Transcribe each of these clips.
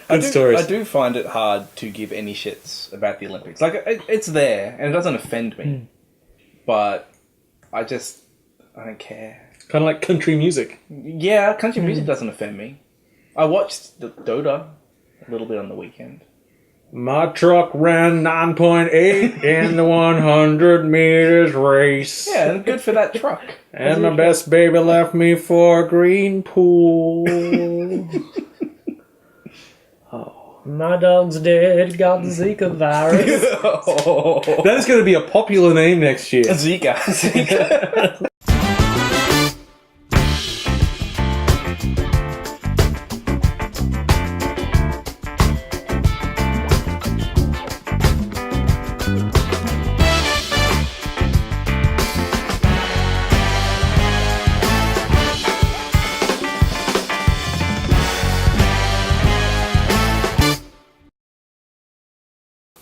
Good stories. I do find it hard to give any shits about the Olympics. Like, it's there, and it doesn't offend me. But I don't care. Kind of like country music. Yeah, country music doesn't offend me. I watched the Dota a little bit on the weekend. My truck ran 9.8 in the 100 meters race. Yeah, and good for that truck. And my best baby left me for a green pool. My dog's dead, got the Zika virus. That is going to be a popular name next year. Zika.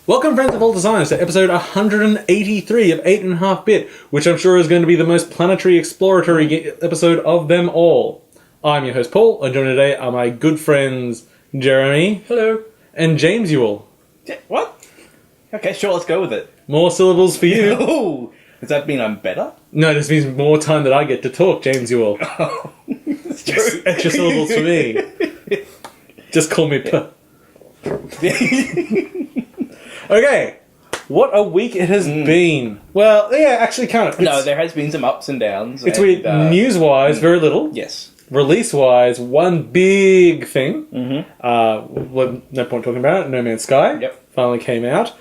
Welcome, friends of all designers, to episode 183 of 8.5-Bit, which I'm sure is going to be the most planetary exploratory episode of them all. I'm your host, Paul, and joining today are my good friends, Jeremy. Hello. And James Ewell. What? Okay, sure, let's go with it. More syllables for you. Ooh, does that mean I'm better? No, this means more time that I get to talk, James Ewell. Oh, it's true. Extra syllables for me. Just call me P. Okay, what a week it has been. Well, yeah, actually kind of. No, there has been some ups and downs. It's weird. News-wise, very little. Yes. Release-wise, one big thing. Mm-hmm. No point talking about it. No Man's Sky. Yep. Finally came out.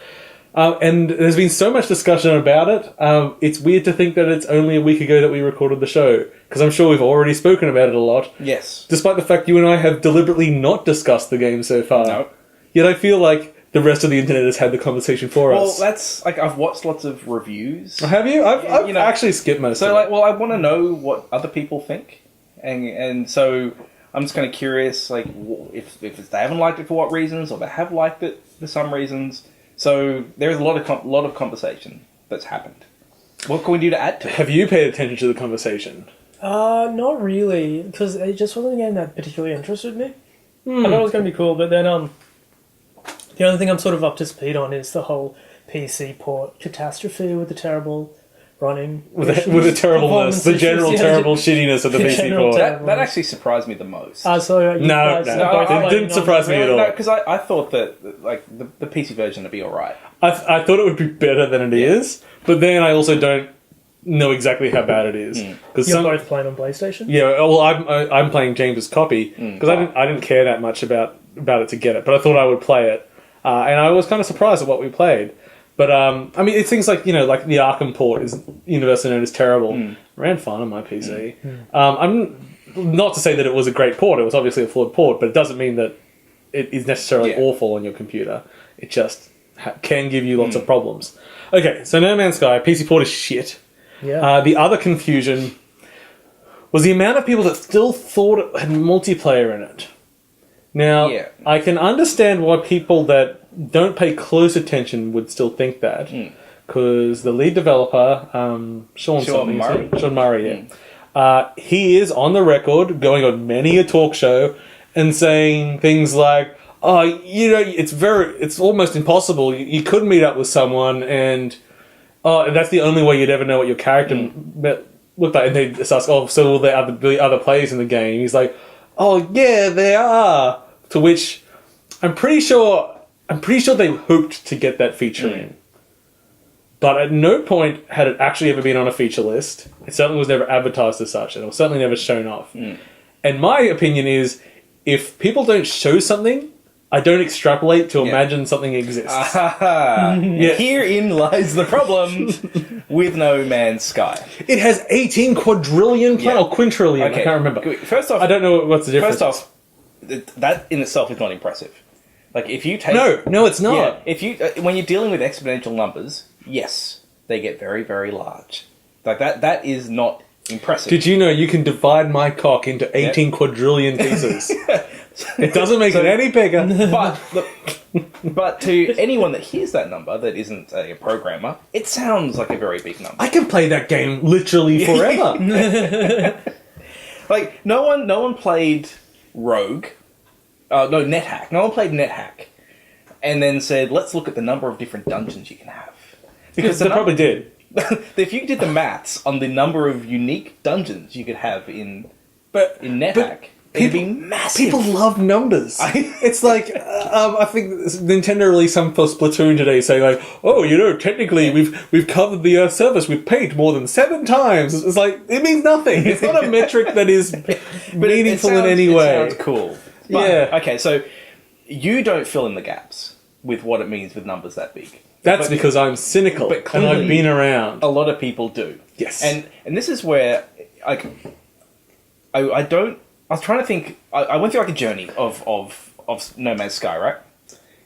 And there's been so much discussion about it. It's weird to think that it's only a week ago that we recorded the show, because I'm sure we've already spoken about it a lot. Yes. Despite the fact you and I have deliberately not discussed the game so far. No. Yet I feel like the rest of the internet has had the conversation for us. Well, that's, like, I've watched lots of reviews. Have you? I've actually skipped most of it. So, like, well, I want to know what other people think. And so I'm just kind of curious, like, if they haven't liked it for what reasons, or they have liked it for some reasons. So there's a lot of conversation that's happened. What can we do to add to it? Have you paid attention to the conversation? Not really, because it just wasn't a game that particularly interested me. I thought it was going to be cool, but then the only thing I'm sort of up to speed on is the whole PC port catastrophe with the terrible running. With the terribleness, the general terrible shittiness of the PC port. That actually surprised me the most. So No, it didn't surprise me at all. No, because I thought that, like, the PC version would be alright. I thought it would be better than it is, but then I also don't know exactly how bad it is. You're both playing on PlayStation? Yeah, well, I'm playing James's copy, because I didn't care that much about it to get it, but I thought I would play it. And I was kind of surprised at what we played. But, I mean, it's things like, like the Arkham port is universally known as terrible. Ran fine on my PC. I'm not to say that it was a great port. It was obviously a flawed port, but it doesn't mean that it is necessarily awful on your computer. It just can give you lots of problems. Okay, so No Man's Sky, PC port is shit. Yeah. The other confusion was the amount of people that still thought it had multiplayer in it. Now, I can understand why people that don't pay close attention would still think that, because the lead developer, Sean Murray, he is on the record going on many a talk show and saying things like, it's almost impossible. You could meet up with someone and that's the only way you'd ever know what your character looked like. And they just ask, so will there be other players in the game? He's like, oh yeah, there are. To which I'm pretty sure they hoped to get that feature in. But at no point had it actually ever been on a feature list. It certainly was never advertised as such, and it was certainly never shown off. And my opinion is, if people don't show something, I don't extrapolate to imagine something exists. Herein lies the problem with No Man's Sky. It has 18 quadrillion or quintillion. Okay. I can't remember. First off, I don't know what's the difference. First off, that in itself is not impressive. Like, if you take... No, it's not. Yeah, if you when you're dealing with exponential numbers, yes, they get very, very large. Like, that is not impressive. Did you know you can divide my cock into 18 quadrillion pieces? It doesn't make it any bigger. But to anyone that hears that number that isn't a programmer, it sounds like a very big number. I can play that game literally forever. Like, no one played Rogue no, NetHack. No one played NetHack, and then said, "Let's look at the number of different dungeons you can have." Because they probably did. If you did the maths on the number of unique dungeons you could have in NetHack, it'd be massive. People love numbers. It's like I think Nintendo released some for Splatoon today, saying like, "Oh, technically we've covered the surface with paint more than 7 times." It's like it means nothing. It's not a metric that is meaningful in any way. It sounds cool. But, Yeah. Okay, so you don't fill in the gaps with what it means with numbers that big. That's because I'm cynical but and clearly I've been around. A lot of people do. Yes. And this is where I was trying to think. I went through like a journey of No Man's Sky, right?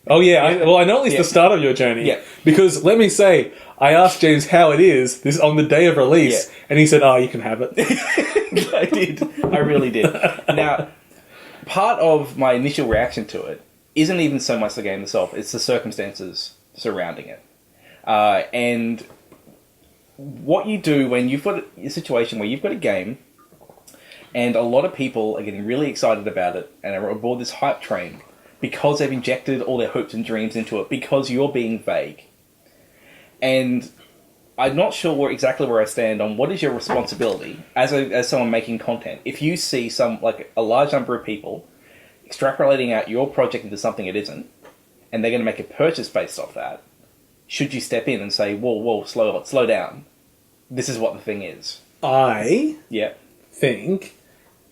Oh yeah, I know at least the start of your journey. Yeah. Because let me say, I asked James how it is this on the day of release, and he said, "Oh, you can have it." I did. I really did. Now, part of my initial reaction to it isn't even so much the game itself; it's the circumstances surrounding it, and what you do when you've got a situation where you've got a game, and a lot of people are getting really excited about it and are aboard this hype train because they've injected all their hopes and dreams into it because you're being vague. And I'm not sure exactly where I stand on what is your responsibility as someone making content. If you see a large number of people extrapolating out your project into something it isn't, and they're going to make a purchase based off that, should you step in and say, whoa, slow down. This is what the thing is. I Yeah. think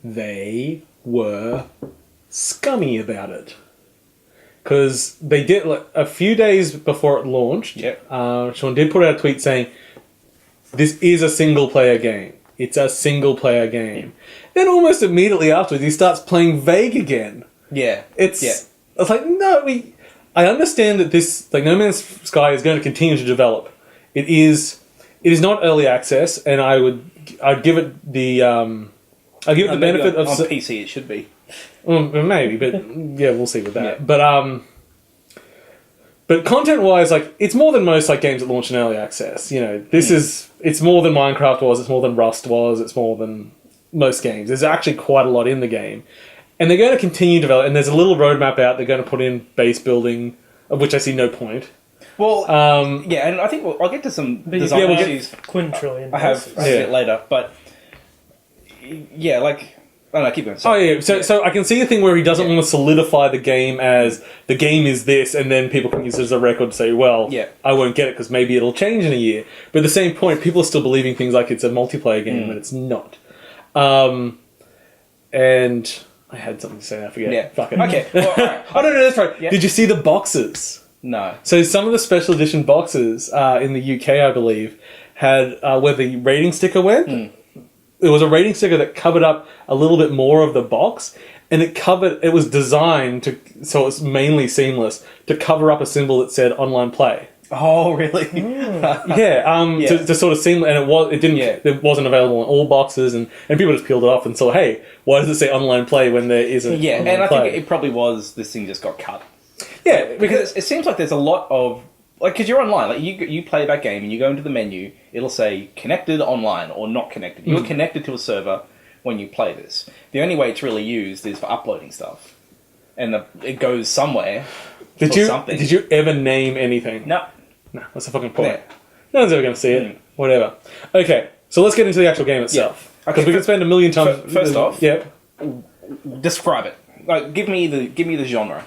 they were scummy about it. Because they did, a few days before it launched, Sean did put out a tweet saying, "This is a single-player game. It's a single-player game." Then almost immediately afterwards, he starts playing vague again. Yeah. I was like, no, I understand that this, No Man's Sky is going to continue to develop. It is not early access, and I'd give it the benefit of on PC. It should be. Well, maybe, but yeah, we'll see with that. Yeah. But content-wise, it's more than most games that launch in early access. It's more than Minecraft was. It's more than Rust was. It's more than most games. There's actually quite a lot in the game, and they're going to continue to develop. And there's a little roadmap out. They're going to put in base building, of which I see no point. Well, and I think I'll get to some design issues. Quintillion. I have a bit later, but oh no, keep going. Sorry. Oh yeah, so I can see a thing where he doesn't want to solidify the game as the game is this, and then people can use it as a record to say, well, I won't get it because maybe it'll change in a year. But at the same point, people are still believing things like it's a multiplayer game when it's not. And I had something to say, I forget. Yeah. Fuck it. Okay. Well, all right. Oh no, that's right. Yeah. Did you see the boxes? No. So some of the special edition boxes in the UK, I believe, had where the rating sticker went. There was a rating sticker that covered up a little bit more of the box, and it was designed so it's mainly seamless to cover up a symbol that said online play. Oh, really? To sort of seem, and it wasn't available in all boxes, and people just peeled it off and saw, hey, why does it say online play when there isn't? Yeah, online and I play? think it probably was this thing just got cut. Yeah, Because it seems like there's a lot of because you're online, you play that game and you go into the menu, it'll say connected online or not connected. You're connected to a server when you play this. The only way it's really used is for uploading stuff, and it goes somewhere. Did you ever name anything? No. That's the fucking point. Yeah. No one's ever going to see it. Whatever. Okay, so let's get into the actual game itself. Because we could spend a million times. First off, describe it. Give me the genre.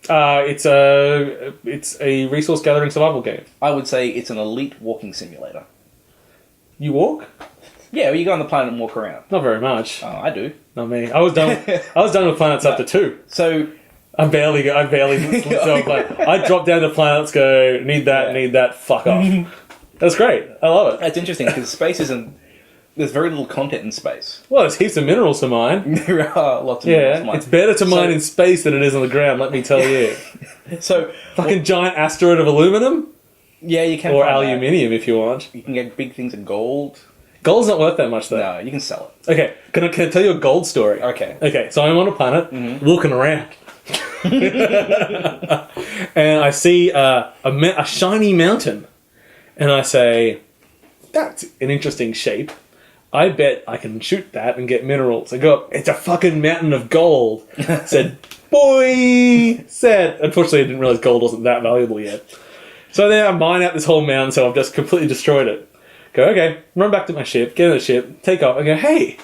It's a resource gathering survival game. I would say it's an elite walking simulator. You walk? Yeah, well, you go on the planet and walk around. Not very much. Oh, I do. Not me. I was done with planets after 2. So I barely I drop down to planets, go need that, fuck off. That's great. I love it. It's interesting because space isn't. There's very little content in space. Well, there's heaps of minerals to mine. There are lots of minerals to mine. It's better to mine in space than it is on the ground, let me tell you. So fucking giant asteroid of aluminum? Yeah, you can. Or aluminium if you want. You can get big things of gold. Gold's not worth that much though. No, you can sell it. Okay, can I tell you a gold story? Okay, so I'm on a planet, looking around. And I see a shiny mountain. And I say, that's an interesting shape. I bet I can shoot that and get minerals. I go, it's a fucking mountain of gold. I said, boy, set. Unfortunately, I didn't realize gold wasn't that valuable yet. So then I mine out this whole mountain, so I've just completely destroyed it. Go, okay, run back to my ship, get in the ship, take off, and go, hey,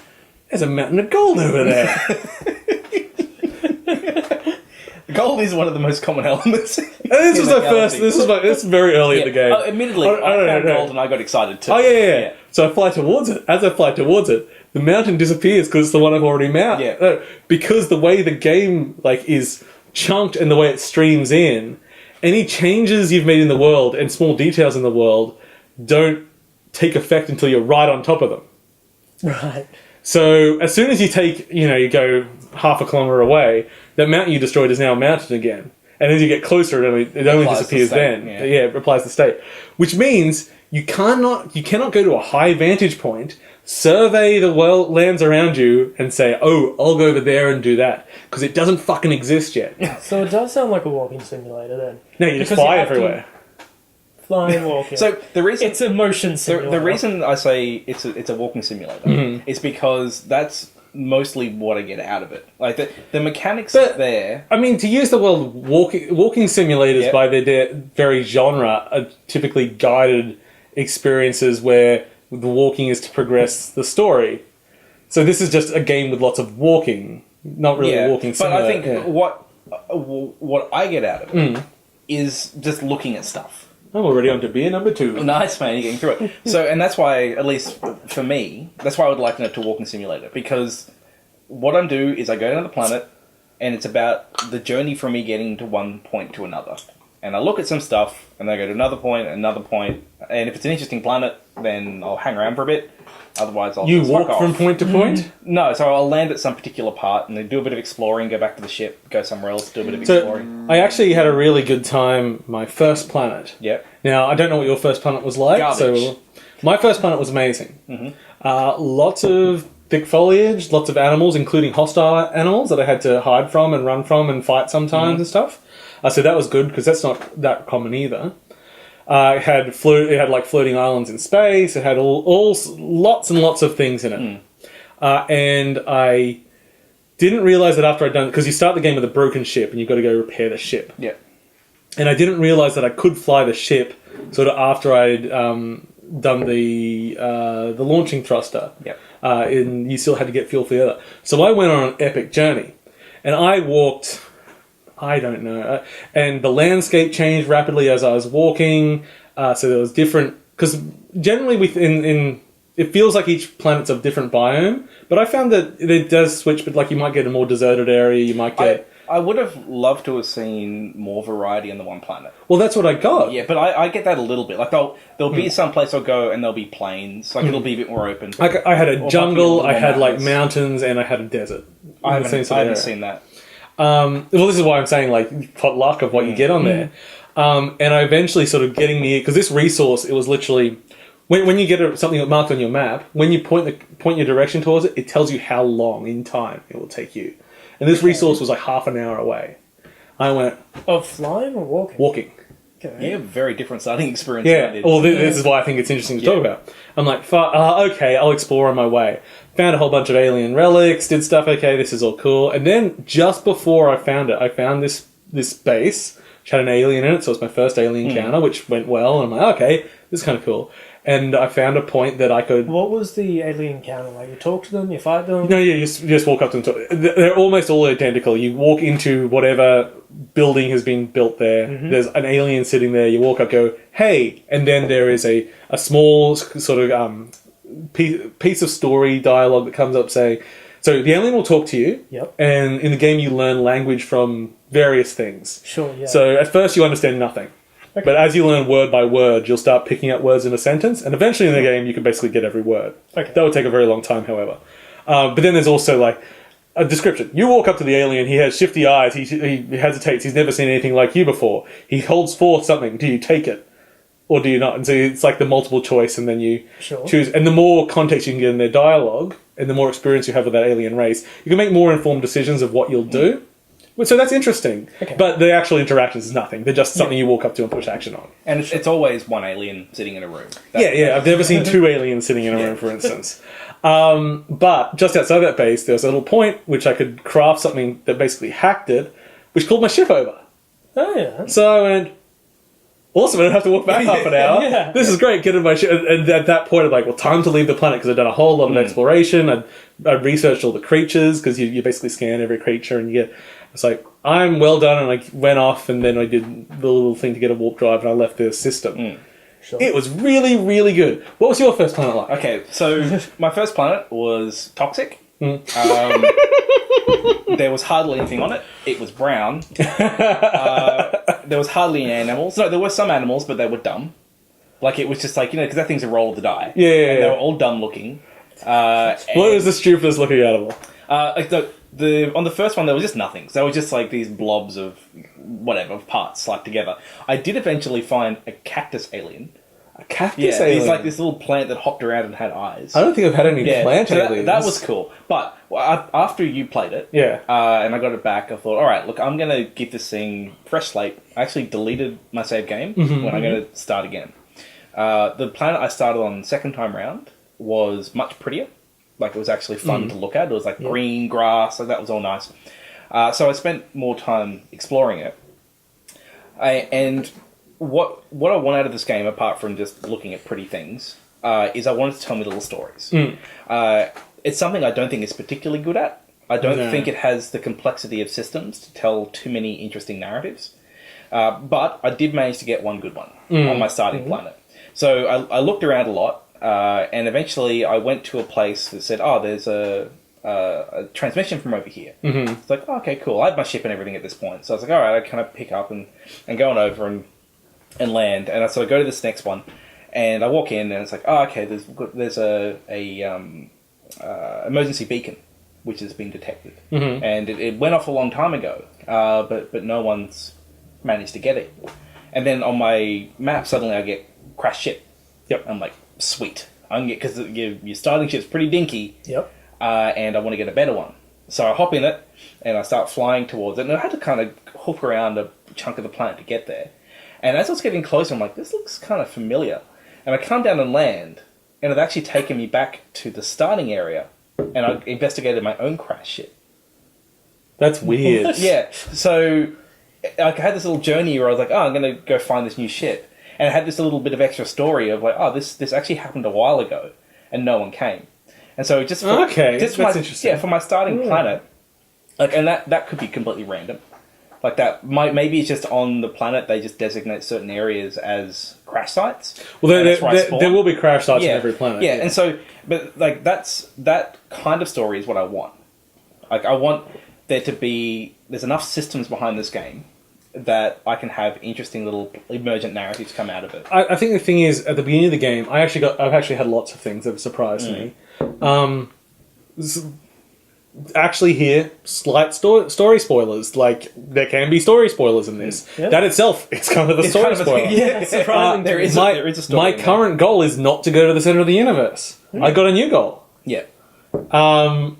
there's a mountain of gold over there. Gold is one of the most common elements. This was my first. This is very early in the game. Admittedly, I found gold and I got excited too. Oh yeah. So I fly towards it. As I fly towards it, the mountain disappears because it's the one I've already mounted. Yeah. Because the way the game is chunked and the way it streams in, any changes you've made in the world and small details in the world don't take effect until you're right on top of them. Right. So as soon as you take, you go half a kilometre away, that mountain you destroyed is now mounted again. And as you get closer, it only disappears then. Yeah, it replies the state. Which means you cannot go to a high vantage point, survey the world lands around you, and say, oh, I'll go over there and do that. Because it doesn't fucking exist yet. So it does sound like a walking simulator then. No, you just fly everywhere. Fly and walking. So the reason it's a motion simulator. The reason I say it's a walking simulator is because that's mostly what I get out of it. Like the mechanics there. I mean, to use the word walking simulators by their very genre are typically guided experiences where the walking is to progress the story. So this is just a game with lots of walking, not really a walking simulator. But I think what I get out of it is just looking at stuff. I'm already on to beer number 2. Nice, man, you're getting through it. So, and that's why, at least for me, that's why I would liken it to a walking simulator. Because what I do is I go to another planet, and it's about the journey from me getting to one point to another. And I look at some stuff, and then I go to another point, and if it's an interesting planet, then I'll hang around for a bit. Otherwise, I'll You just walk fuck from off. point to point? No, so I'll land at some particular part, and then do a bit of exploring, go back to the ship, go somewhere else, do a bit of exploring. I actually had a really good time my first planet. Yep. Now, I don't know what your first planet was like. Garbage. So my first planet was amazing. Lots of thick foliage, lots of animals, including hostile animals that I had to hide from and run from and fight sometimes and stuff. So that was good because that's not that common either. It had floating islands in space. It had all lots and lots of things in it. And I didn't realize that after I'd done, because you start the game with a broken ship and you've got to go repair the ship. Yeah. And I didn't realize that I could fly the ship sort of after I'd done the launching thruster. Yep. And you still had to get fuel for the other. So I went on an epic journey, and I walked. I don't know. And the landscape changed rapidly as I was walking. So there was different... Because generally it feels like each planet's a different biome. But I found that it does switch. But you might get a more deserted area. You might get... I would have loved to have seen more variety on the one planet. Well, that's what I got. Yeah, but I get that a little bit. Like there'll be some place I'll go and there'll be plains. Like it'll be a bit more open. I had a jungle, I had mountains. mountains, and I had a desert. I haven't seen that. Well, this is why I'm saying potluck of what you get on there. And I eventually sort of getting near, because this resource, it was literally when you get something marked on your map, when you point your direction towards it, it tells you how long in time it will take you. And this resource was half an hour away. I went... Of flying or walking? Walking. Okay. Yeah, very different starting experience. Yeah, well, this is why I think it's interesting to talk about. I'm like, okay, I'll explore on my way. Found a whole bunch of alien relics, did stuff, okay, this is all cool. And then, just before I found it, I found this base, which had an alien in it, so it was my first alien encounter, which went well, and I'm like, okay, this is kind of cool. And I found a point that I could... What was the alien encounter like? You talk to them, you fight them? No, you just walk up to them. They're almost all identical. You walk into whatever building has been built there. There's an alien sitting there. You walk up, go, hey, and then there is a small sort of piece of story dialogue that comes up saying... So the alien will talk to you, and in the game you learn language from various things. Sure, yeah. So at first you understand nothing. Okay. But as you learn word by word, you'll start picking up words in a sentence, and eventually in the game you can basically get every word. Okay. That would take a very long time, however. But then there's also a description. You walk up to the alien, he has shifty eyes, he hesitates, he's never seen anything like you before. He holds forth something. Do you take it? Or do you not? And so it's the multiple choice, and then you choose. And the more context you can get in their dialogue, and the more experience you have with that alien race, you can make more informed decisions of what you'll do. So that's interesting. Okay. But the actual interactions is nothing. They're just something you walk up to and push action on. And it's always one alien sitting in a room. I've never seen two aliens sitting in a room, for instance. But just outside that base, there was a little point which I could craft something that basically hacked it, which called my ship over. Oh, yeah. So I went, awesome, I don't have to walk back half an hour. Yeah. This is great, get in my ship. And at that point, I'm like, well, time to leave the planet, because I'd done a whole lot of exploration. I'd researched all the creatures, because you basically scan every creature, and you get... It's like, I'm well done, and I went off, and then I did the little thing to get a warp drive, and I left the system. Sure. It was really, really good. What was your first planet like? Okay, so my first planet was toxic. There was hardly anything on it. It was brown. There was hardly any animals. No, there were some animals, but they were dumb. Like, it was just like, because that thing's a roll of the die. Yeah. And they were all dumb looking. What was the stupidest looking animal? Like on the first one, there was just nothing. So they were just like these blobs of whatever, parts slapped together. I did eventually find a cactus alien. A cactus alien? He's like this little plant that hopped around and had eyes. I don't think I've had any plant so aliens. that was cool. But after you played it, and I got it back, I thought, all right, look, I'm going to give this thing fresh slate. I actually deleted my save game when I'm going to start again. The planet I started on the second time round was much prettier. Like, it was actually fun to look at. It was like green grass, so that was all nice. So I spent more time exploring it. And what I want out of this game, apart from just looking at pretty things, is I wanted to tell me little stories. It's something I don't think it's particularly good at. I don't think it has the complexity of systems to tell too many interesting narratives. But I did manage to get one good one on my starting planet. So I looked around a lot, and eventually I went to a place that said, oh, there's a transmission from over here. It's like, oh, okay, cool. I had my ship and everything at this point. So I was like, all right, I kind of pick up and go on over and land. And so I go to this next one, and I walk in, and it's like, oh, okay, there's a emergency beacon, which has been detected. And it went off a long time ago, but no one's managed to get it. And then on my map, suddenly I get crash ship. Yep. I'm like, sweet. I can get, because your starting ship's pretty dinky. Yep. And I want to get a better one. So I hop in it, and I start flying towards it. And I had to kind of hook around a chunk of the planet to get there. And as I was getting closer, I'm like, this looks kind of familiar. And I come down and land, and it actually taken me back to the starting area, and I investigated my own crash ship. That's weird. Yeah. So I had this little journey where I was like, oh, I'm going to go find this new ship. And it had this little bit of extra story of like, oh, this actually happened a while ago, and no one came. And so just for, that's interesting. Yeah, for my starting planet, like, and that could be completely random. Like that maybe it's just on the planet they just designate certain areas as crash sites. Well, there will be crash sites on every planet. Yeah, and so, but like that kind of story is what I want. Like, I want there to be, there's enough systems behind this game that I can have interesting little emergent narratives come out of it. I think the thing is, at the beginning of the game, I've actually had lots of things that have surprised me. Actually, here, slight story spoilers. Like, there can be story spoilers in this. Yep. That itself is kind of a story spoiler. Yeah, surprising. There is a story. My current goal is not to go to the center of the universe. I got a new goal. Yeah. And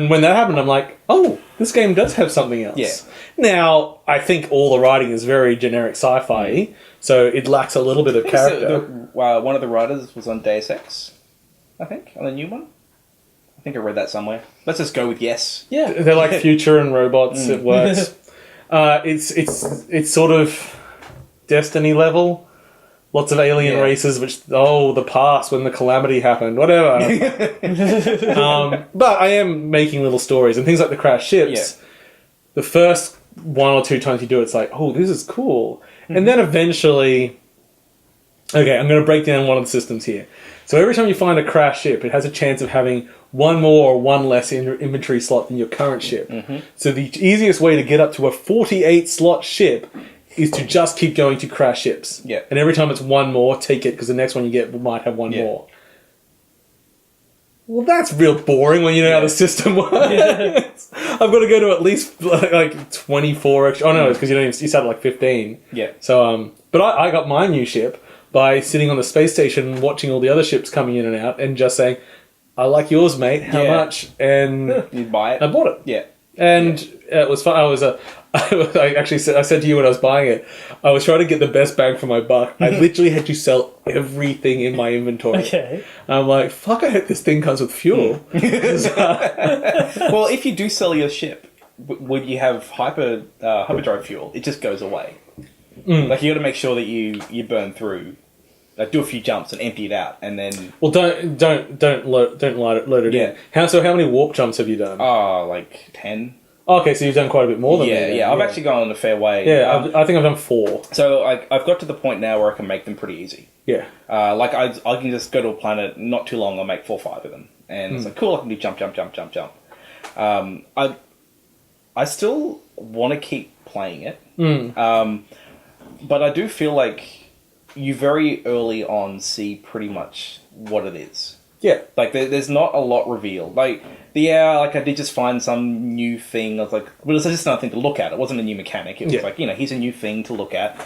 when that happened, I'm like, oh, this game does have something else. Yeah. Now, I think all the writing is very generic sci-fi, so it lacks a little bit of character. One of the writers was on Deus Ex, I think, on the new one. I think I read that somewhere. Let's just go with yes. Yeah, they're like future and robots. It works. It's sort of Destiny level. Lots of alien races, the past when the calamity happened, whatever. But I am making little stories, and things like the crash ships. Yeah. The first one or two times you do it, it's like, oh, this is cool. And then eventually, okay, I'm going to break down one of the systems here. So every time you find a crash ship, it has a chance of having one more or one less in your inventory slot than your current ship. So the easiest way to get up to a 48 slot ship is to just keep going to crash ships. Yeah. And every time it's one more, take it, because the next one you get might have one more. Well, that's real boring when you know how the system works. I've got to go to at least like 24 extra. Oh no, it's because you start at like 15. Yeah. So, but I got my new ship by sitting on the space station and watching all the other ships coming in and out, and just saying, "I like yours, mate. How much?" And you buy it. I bought it. Yeah. And it was fun. I said to you when I was buying it, I was trying to get the best bang for my buck. I literally had to sell everything in my inventory. Okay. I'm like, fuck, I hope this thing comes with fuel. Well, if you do sell your ship, when you have hyperdrive fuel, it just goes away. Mm. Like you got to make sure that you burn through, like do a few jumps and empty it out, and then. Well, don't load it Yeah. in. How many warp jumps have you done? Oh, like 10. Oh, okay, so you've done quite a bit more than me. Yeah, then. yeah. I've actually gone a fair way. Yeah, I think I've done 4. So I've got to the point now where I can make them pretty easy. Yeah. Like I can just go to a planet, not too long, I'll make 4 or 5 of them, and it's like cool. I can do jump. I still want to keep playing it, but I do feel like you very early on see pretty much what it is. Yeah. Like there's not a lot revealed. Like I did just find some new thing. I was like, well, it's just another thing to look at. It wasn't a new mechanic. It was like, here's a new thing to look at.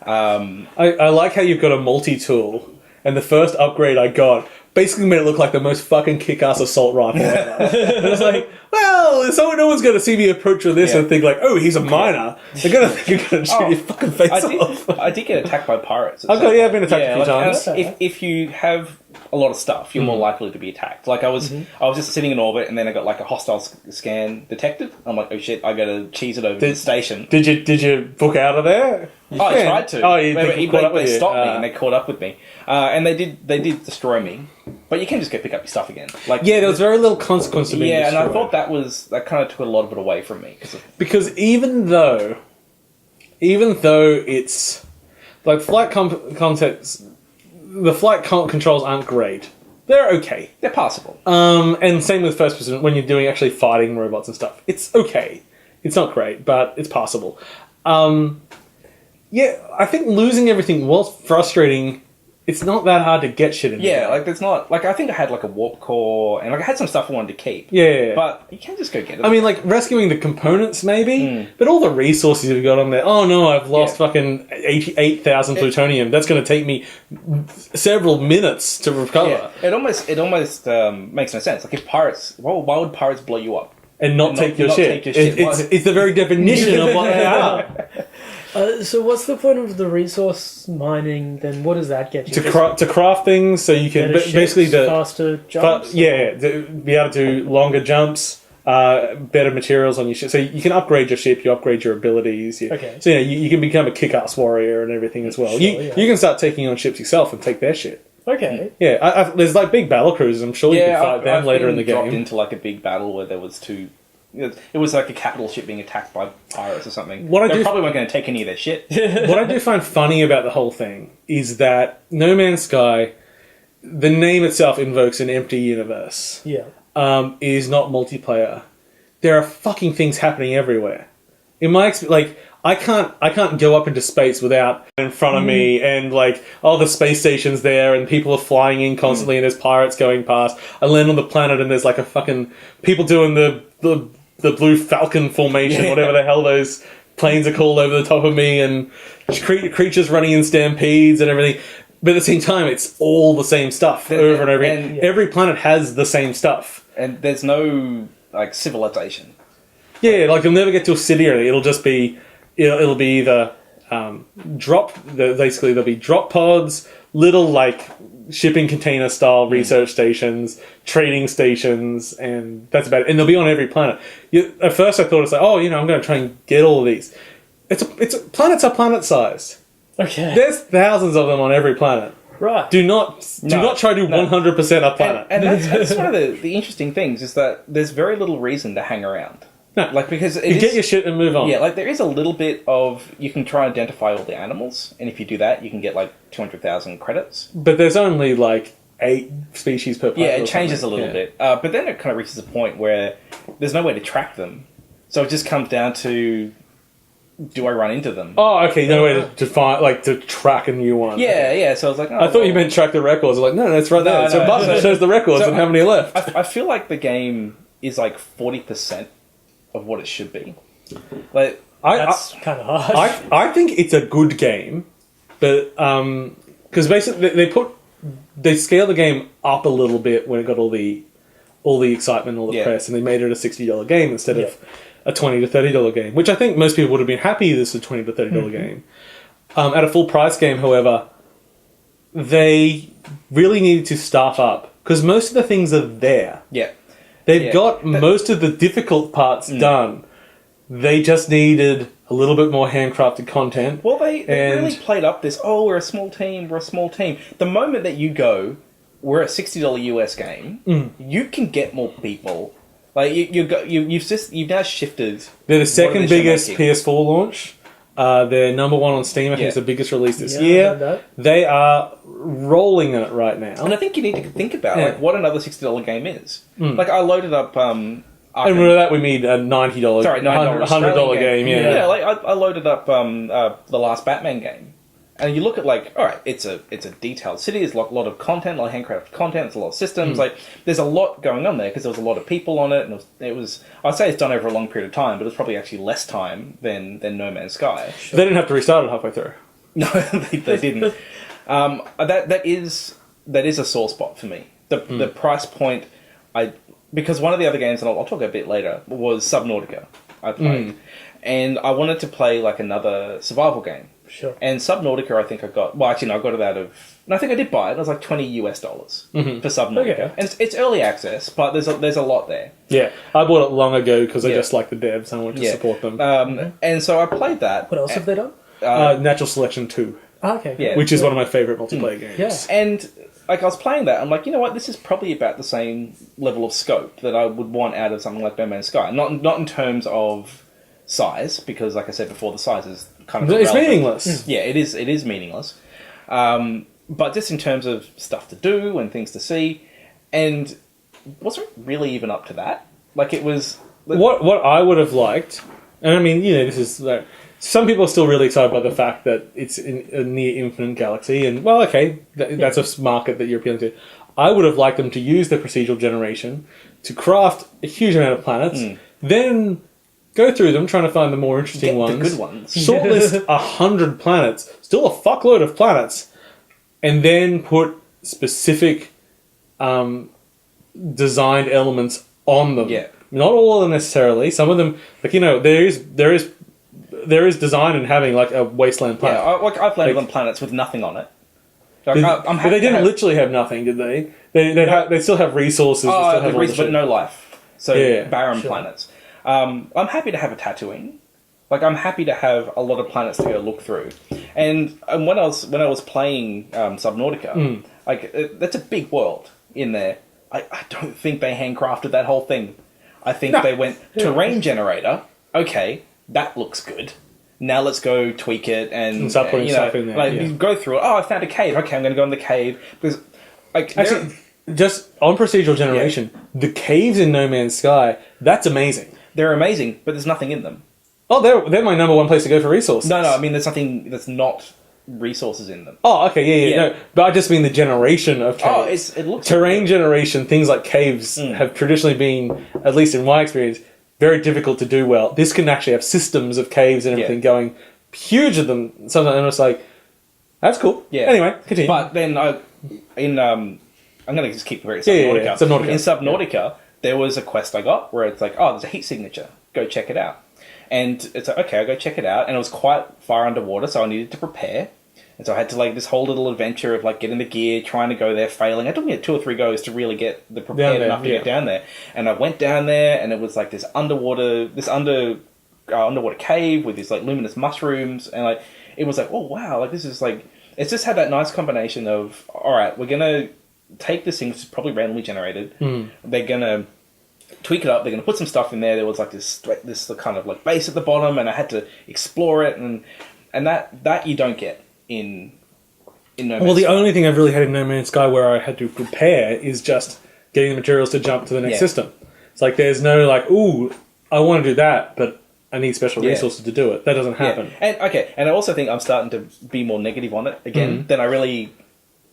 I like how you've got a multi-tool, and the first upgrade I got basically made it look like the most fucking kick-ass assault rifle ever. And it's like, well, no one's going to see me approach with this and think like, oh, he's a miner. They're going to think you're going to shoot your fucking face off. I did get attacked by pirates. I've been attacked a few times. If you have a lot of stuff, you're more likely to be attacked. Like I was just sitting in orbit, and then I got like a hostile scan detected. I'm like, oh shit, I got to cheese it over to the station. Did you book out of there? I tried to. Oh, they stopped me and they caught up with me, and they did destroy me. But you can just go pick up your stuff again. Like there was very little consequence to being destroyed. And I thought that kind of took a lot of it away from me because even though it's like flight concepts, the flight controls aren't great. They're okay. They're passable. And same with first person when you're doing actually fighting robots and stuff. It's okay. It's not great, but it's passable. Yeah, I think losing everything, whilst frustrating, it's not that hard to get shit in. Yeah, like there's not like I think I had like a warp core and like I had some stuff I wanted to keep. Yeah. But you can just go get it. I mean, like rescuing the components maybe, but all the resources you've got on there. Oh no, I've lost fucking 88,000 plutonium. That's going to take me several minutes to recover. Yeah. It almost makes no sense. Like if pirates, why would pirates blow you up and not take your shit? It's the very definition of what they are. So what's the point of the resource mining? Then what does that get you? To craft things, so you can basically faster jumps. Be able to do longer jumps, better materials on your ship. So you can upgrade your ship, you upgrade your abilities. So you can become a kick-ass warrior and everything as well. Sure, you can start taking on ships yourself and take their shit. Okay. Yeah, there's like big battle cruisers. I'm sure you can fight them later in the game. Dropped into like a big battle where there was two. It was like a capital ship being attacked by pirates or something. They probably weren't going to take any of their shit. What I do find funny about the whole thing is that No Man's Sky, the name itself invokes an empty universe. Yeah. Is not multiplayer. There are fucking things happening everywhere. In my experience, I can't go up into space without in front of me and the space station's there and people are flying in constantly and there's pirates going past. I land on the planet and there's like a fucking people doing the blue falcon formation, whatever the hell those planes are called over the top of me, and creatures running in stampedes and everything. But at the same time, it's all the same stuff over and over. And every planet has the same stuff. And there's no civilization. Yeah, you'll never get to a city or anything. It'll just be it'll be either basically there'll be drop pods, little shipping container style research stations, trading stations, and that's about it. And they'll be on every planet. At first I thought it's I'm going to try and get all of these. Planets are planet sized. Okay. There's thousands of them on every planet. Right. Do not try to do 100% a planet. And that's one of the interesting things is that there's very little reason to hang around. No, because you get your shit and move on. Yeah, there is a little bit of you can try and identify all the animals, and if you do that, you can get 200,000 credits. But there's only 8 species per planet. Yeah, it changes a little bit, but then it kind of reaches a point where there's no way to track them, so it just comes down to do I run into them? Oh, okay, no way to find to track a new one. Yeah, okay. Yeah. So I was like, I thought you meant track the records. I was like, no, that's right there. It's a button that shows the records and how many are left. I feel like the game is 40% of what it should be. That's kind of harsh. I think it's a good game, but because basically they scaled the game up a little bit when it got all the excitement, all the press, and they made it a $60 game instead of a $20 to $30 game, which I think most people would have been happy this is a $20 to $30 game. At a full price game, however, they really needed to staff up because most of the things are there. Yeah. They've got most of the difficult parts done. They just needed a little bit more handcrafted content. Well, they And- really played up this, oh, we're a small team, we're a small team. The moment that you go, we're a $60 US game, you can get more people. Like, you've now shifted. They're the what second it is you're biggest making. PS4 launch. They're number one on Steam. I think Yeah. it's the biggest release this Yeah, I year. heard that. They are rolling in it right now. And I think you need to think about Yeah. like what another $60 game is. Like, I loaded up And remember that we need a $90, Sorry, $90 $100 game. Yeah. Yeah, like I loaded up the last Batman game, and you look at like, all right, it's a detailed city. There's a lot of content, a lot of handcrafted content. There's a lot of systems. Like, there's a lot going on there because there was a lot of people on it, and it was I'd say it's done over a long period of time, but it's probably actually less time than No Man's Sky. They didn't have to restart it halfway through. No, they didn't. That is a sore spot for me. The price point, because one of the other games, and I'll talk a bit later, was Subnautica. I played, and I wanted to play like another survival game. Sure. And Subnautica, I think I got. Well, actually, no, I got it out of. And I think I did buy it. It was like $20 US for Subnautica, Okay. and it's early access, but there's a lot there. Yeah, I bought it long ago because I Yeah. just like the devs and I wanted to support them. And so I played that. What else have they done? Natural Selection 2, Okay. yeah. which is one of my favorite multiplayer games. Yeah. And like I was playing that, I'm like, you know what? This is probably about the same level of scope that I would want out of something like No Man's Sky. Not in terms of size, because like I said before, the size is kind of It's irrelevant. meaningless. Yeah, it is meaningless. But just in terms of stuff to do and things to see, and wasn't really even up to that. Like, it was. What I would have liked, and I mean, this is like, some people are still really excited by the fact that it's in a near infinite galaxy, and well, okay, that's a market that you're appealing to. I would have liked them to use the procedural generation to craft a huge amount of planets, then go through them, trying to find the more interesting Get the ones. good ones. Shortlist 100 planets, still a fuckload of planets, and then put specific designed elements on them. Yeah. Not all of them necessarily. Some of them, like, there is design in having like a wasteland planet. Yeah, I've landed on planets with nothing on it. Like, I'm But happy they to didn't have- literally have nothing, did they? They still have resources. They still have all the but shit. no life. So Yeah, barren sure. planets. I'm happy to have a Tatooine. Like, I'm happy to have a lot of planets to go look through. And when I was playing Subnautica, that's a big world in there. I don't think they handcrafted that whole thing. I think they went terrain generator. Okay, that looks good. Now let's go tweak it and start putting stuff in there, Like, yeah. you go through it. Oh, I found a cave. Okay, I'm going to go in the cave because like Actually, just on procedural generation, the caves in No Man's Sky, that's amazing. they're amazing, but there's nothing in them. Oh, they're my number one place to go for resources. No, I mean there's nothing that's not resources in them. Oh, okay, yeah. Yeah. No, but I just mean the generation of caves. Oh, it looks Terrain generation, things like caves have traditionally been, at least in my experience, very difficult to do well. This can actually have systems of caves and everything going, huge of them. Sometimes I'm just like, that's cool. Yeah. Anyway, continue. But then I'm going to just keep very Yeah, Subnautica. Subnautica. In Subnautica, there was a quest I got where it's like, oh, there's a heat signature. Go check it out. And it's like, okay, I'll go check it out. And it was quite far underwater, so I needed to prepare. And so I had to like this whole little adventure of like getting the gear, trying to go there, failing. It took me 2 or 3 goes to really get the prepared enough to get down there. And I went down there, and it was like this underwater cave with these like luminous mushrooms, and like it was like, oh wow, like this is like it's just had that nice combination of, all right, we're gonna take this thing, which is probably randomly generated. They're gonna tweak it up. They're gonna put some stuff in there. There was like this kind of like base at the bottom, and I had to explore it, and that you don't get in No Man's well, the Sky. only thing I've really had in No Man's Sky where I had to prepare is just getting the materials to jump to the next Yeah. system. It's like there's no like, ooh, I want to do that, but I need special Yeah. resources to do it. That doesn't happen. Yeah. And I also think I'm starting to be more negative on it again than I really,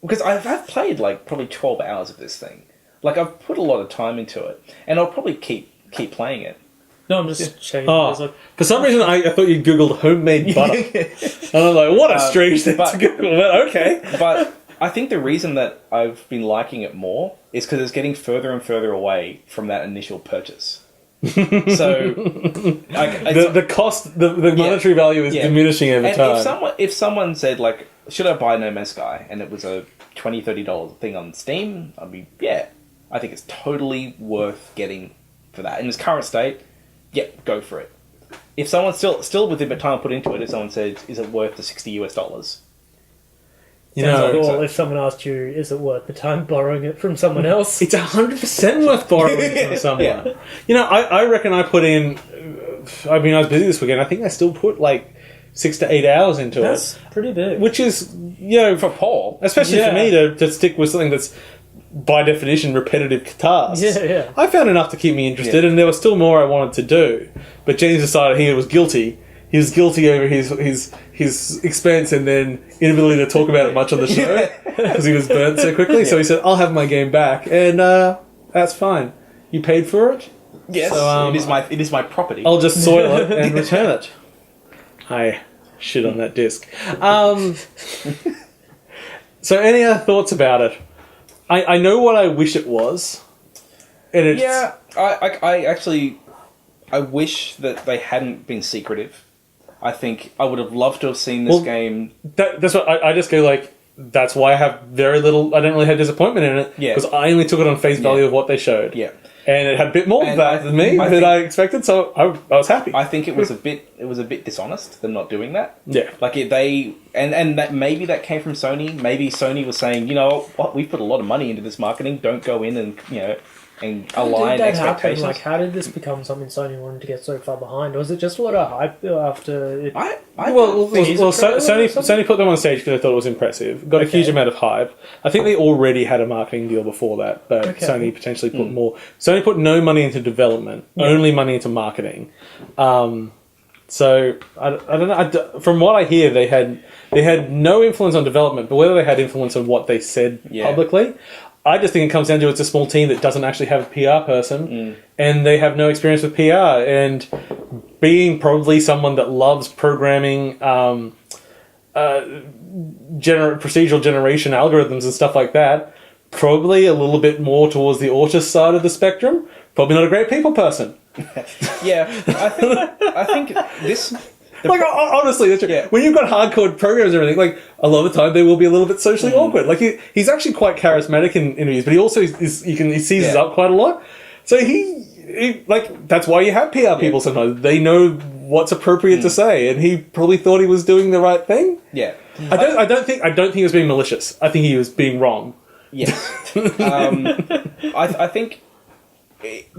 because I've played like probably 12 hours of this thing. Like, I've put a lot of time into it, and I'll probably keep playing it. No, I'm just checking. Oh, There's, like, for some reason, I thought you googled homemade butter, and I'm like, what a strange thing but- to Google. But okay, But I think the reason that I've been liking it more is because it's getting further and further away from that initial purchase. So, the cost, the monetary value is diminishing every and time. if someone said like, should I buy No Man's Sky, and it was a $20, $30 thing on Steam, I'd be, yeah, I think it's totally worth getting for that in its current state. Yeah, go for it. if someone's still with a bit of time put into it, if someone says, "Is it worth the $60 US?" You Sounds know, like, well, if someone asked you, is it worth the time borrowing it from someone else? it's 100% worth borrowing from someone. Yeah. You know, I reckon I put in. I mean, I was busy this weekend. I think I still put like 6 to 8 hours into That's it, pretty big. which is, you know, For Paul, especially for Yeah. me to stick with something that's by definition repetitive tasks. Yeah. I found enough to keep me interested, and there was still more I wanted to do. But James decided he was guilty. He was guilty over his expense and then inability to talk about it much on the show because he was burnt so quickly. So he said, "I'll have my game back," and that's fine. You paid for it. yes, So, it is my property. I'll just soil it and return it. I shit on that disc. So any other thoughts about it? I know what I wish it was. And it's, Yeah, I actually, I wish that they hadn't been secretive. I think I would have loved to have seen this Well, game. that's what I just go like. That's why I have very little. I don't really have disappointment in it Yeah. because I only took it on face value of what they showed. Yeah, And it had a bit more of And that than me I that think- I expected, so I was happy. I think it was a bit dishonest them not doing that. Yeah. Like and that maybe that came from Sony. Maybe Sony was saying, you know what, we've put a lot of money into this marketing. Don't go in and and How align did that happen? expectations. Like, how did this become something Sony wanted to get so far behind? Was it just a lot of hype after it? Well, Things are Sony or something? put them on stage because they thought it was impressive. Got a huge amount of hype. I think they already had a marketing deal before that, but Okay. Sony potentially put more. Sony put no money into development, only money into marketing. So I don't know. From what I hear, they had no influence on development, but whether they had influence on what they said publicly, I just think it comes down to it's a small team that doesn't actually have a PR person, and they have no experience with PR. And being probably someone that loves programming, procedural generation algorithms and stuff like that, probably a little bit more towards the autist side of the spectrum. Probably not a great people person. Yeah, I think this. Like, honestly, that's true. When you've got hardcore programs and everything, like, a lot of the time they will be a little bit socially awkward. Like, he's actually quite charismatic in interviews, but he also he seizes up quite a lot. So he like, that's why you have PR people sometimes. They know what's appropriate to say, and he probably thought he was doing the right thing. Yeah, I don't think he was being malicious. I think he was being wrong. yes. I think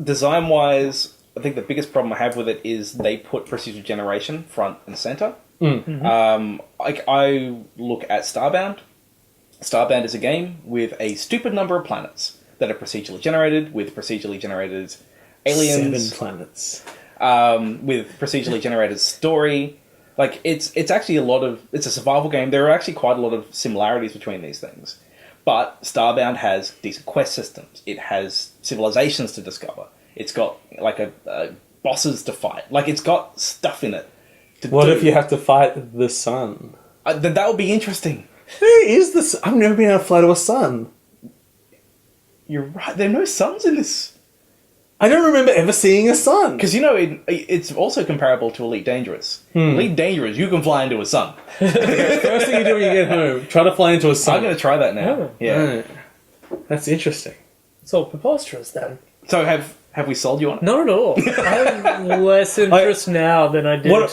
design wise, I think the biggest problem I have with it is they put procedural generation front and center. I look at Starbound. Starbound is a game with a stupid number of planets that are procedurally generated, with procedurally generated aliens, 7 planets. with procedurally generated story. Like, it's actually it's a survival game. There are actually quite a lot of similarities between these things. But Starbound has decent quest systems. It has civilizations to discover. It's got, like, a bosses to fight. Like, it's got stuff in it to What do. if you have to fight the sun? That would be interesting. Where is the sun? I've never been able to fly to a sun. You're right. There are no suns in this. I don't remember ever seeing a sun. Because, it's also comparable to Elite Dangerous. Elite Dangerous, you can fly into a sun. First thing you do when you get home, try to fly into a sun. I'm going to try that now. Oh. Yeah. Right. That's interesting. It's all preposterous then. So have we sold you on it? Not at all. I have less interest now than I did. One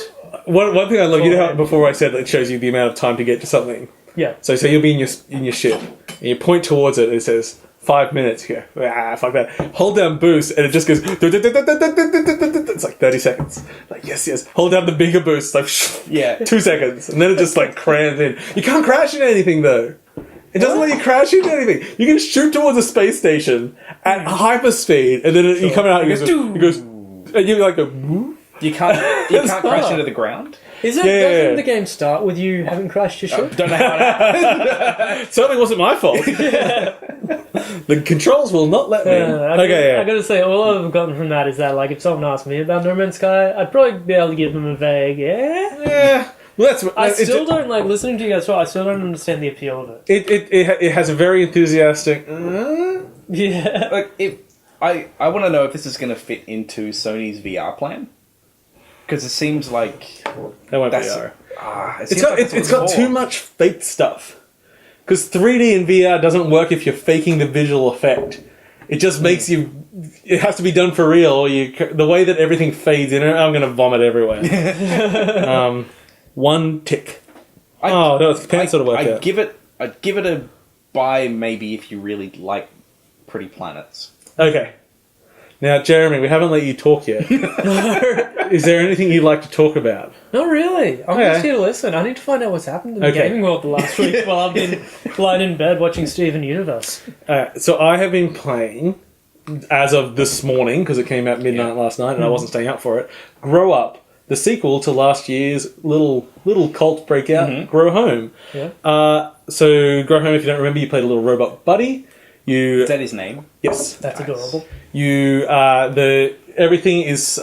thing I love, you know how before I said that it shows you the amount of time to get to something? Yeah. So you'll be in your ship, and you point towards it, and it says 5 minutes. You go, fuck that. Hold down boost, and it just goes, it's like 30 seconds. Like, yes. Hold down the bigger boost, like, 2 seconds. And then it just, like, crams in. You can't crash into anything, though. It doesn't let you crash into anything. You can shoot towards a space station at hyperspeed, and then you come out, and it goes, and you're like, You can't crash into the ground? Doesn't the game start with you having crashed your ship? Don't know how to... It certainly wasn't my fault. The controls will not let me. I gotta say, all I've gotten from that is that, like, if someone asked me about No Man's Sky, I'd probably be able to give them a vague, Yeah. Well, I still don't, like, listening to you guys talk, I still don't understand the appeal of it. It has a very enthusiastic. Yeah. Like, I want to know if this is going to fit into Sony's VR plan. Because it seems like... That won't that's, VR. It's got too much fake stuff. Because 3D in VR doesn't work if you're faking the visual effect. It just makes you. It has to be done for real, or the way that everything fades in, I'm going to vomit everywhere. One tick. No, it's pants sort of work out. I'd give it a buy maybe if you really like Pretty Planets. Okay. Now, Jeremy, we haven't let you talk yet. Is there anything you'd like to talk about? Not really. I'm just here to listen. I need to find out what's happened in the gaming world the last week while I've been lying in bed watching Steven Universe. So I have been playing, as of this morning, because it came out midnight last night and I wasn't staying up for it, Grow Up, the sequel to last year's little cult breakout, Grow Home. Yeah. So Grow Home, if you don't remember, you played a little robot buddy. Is that his name? Yes. That's adorable. Everything is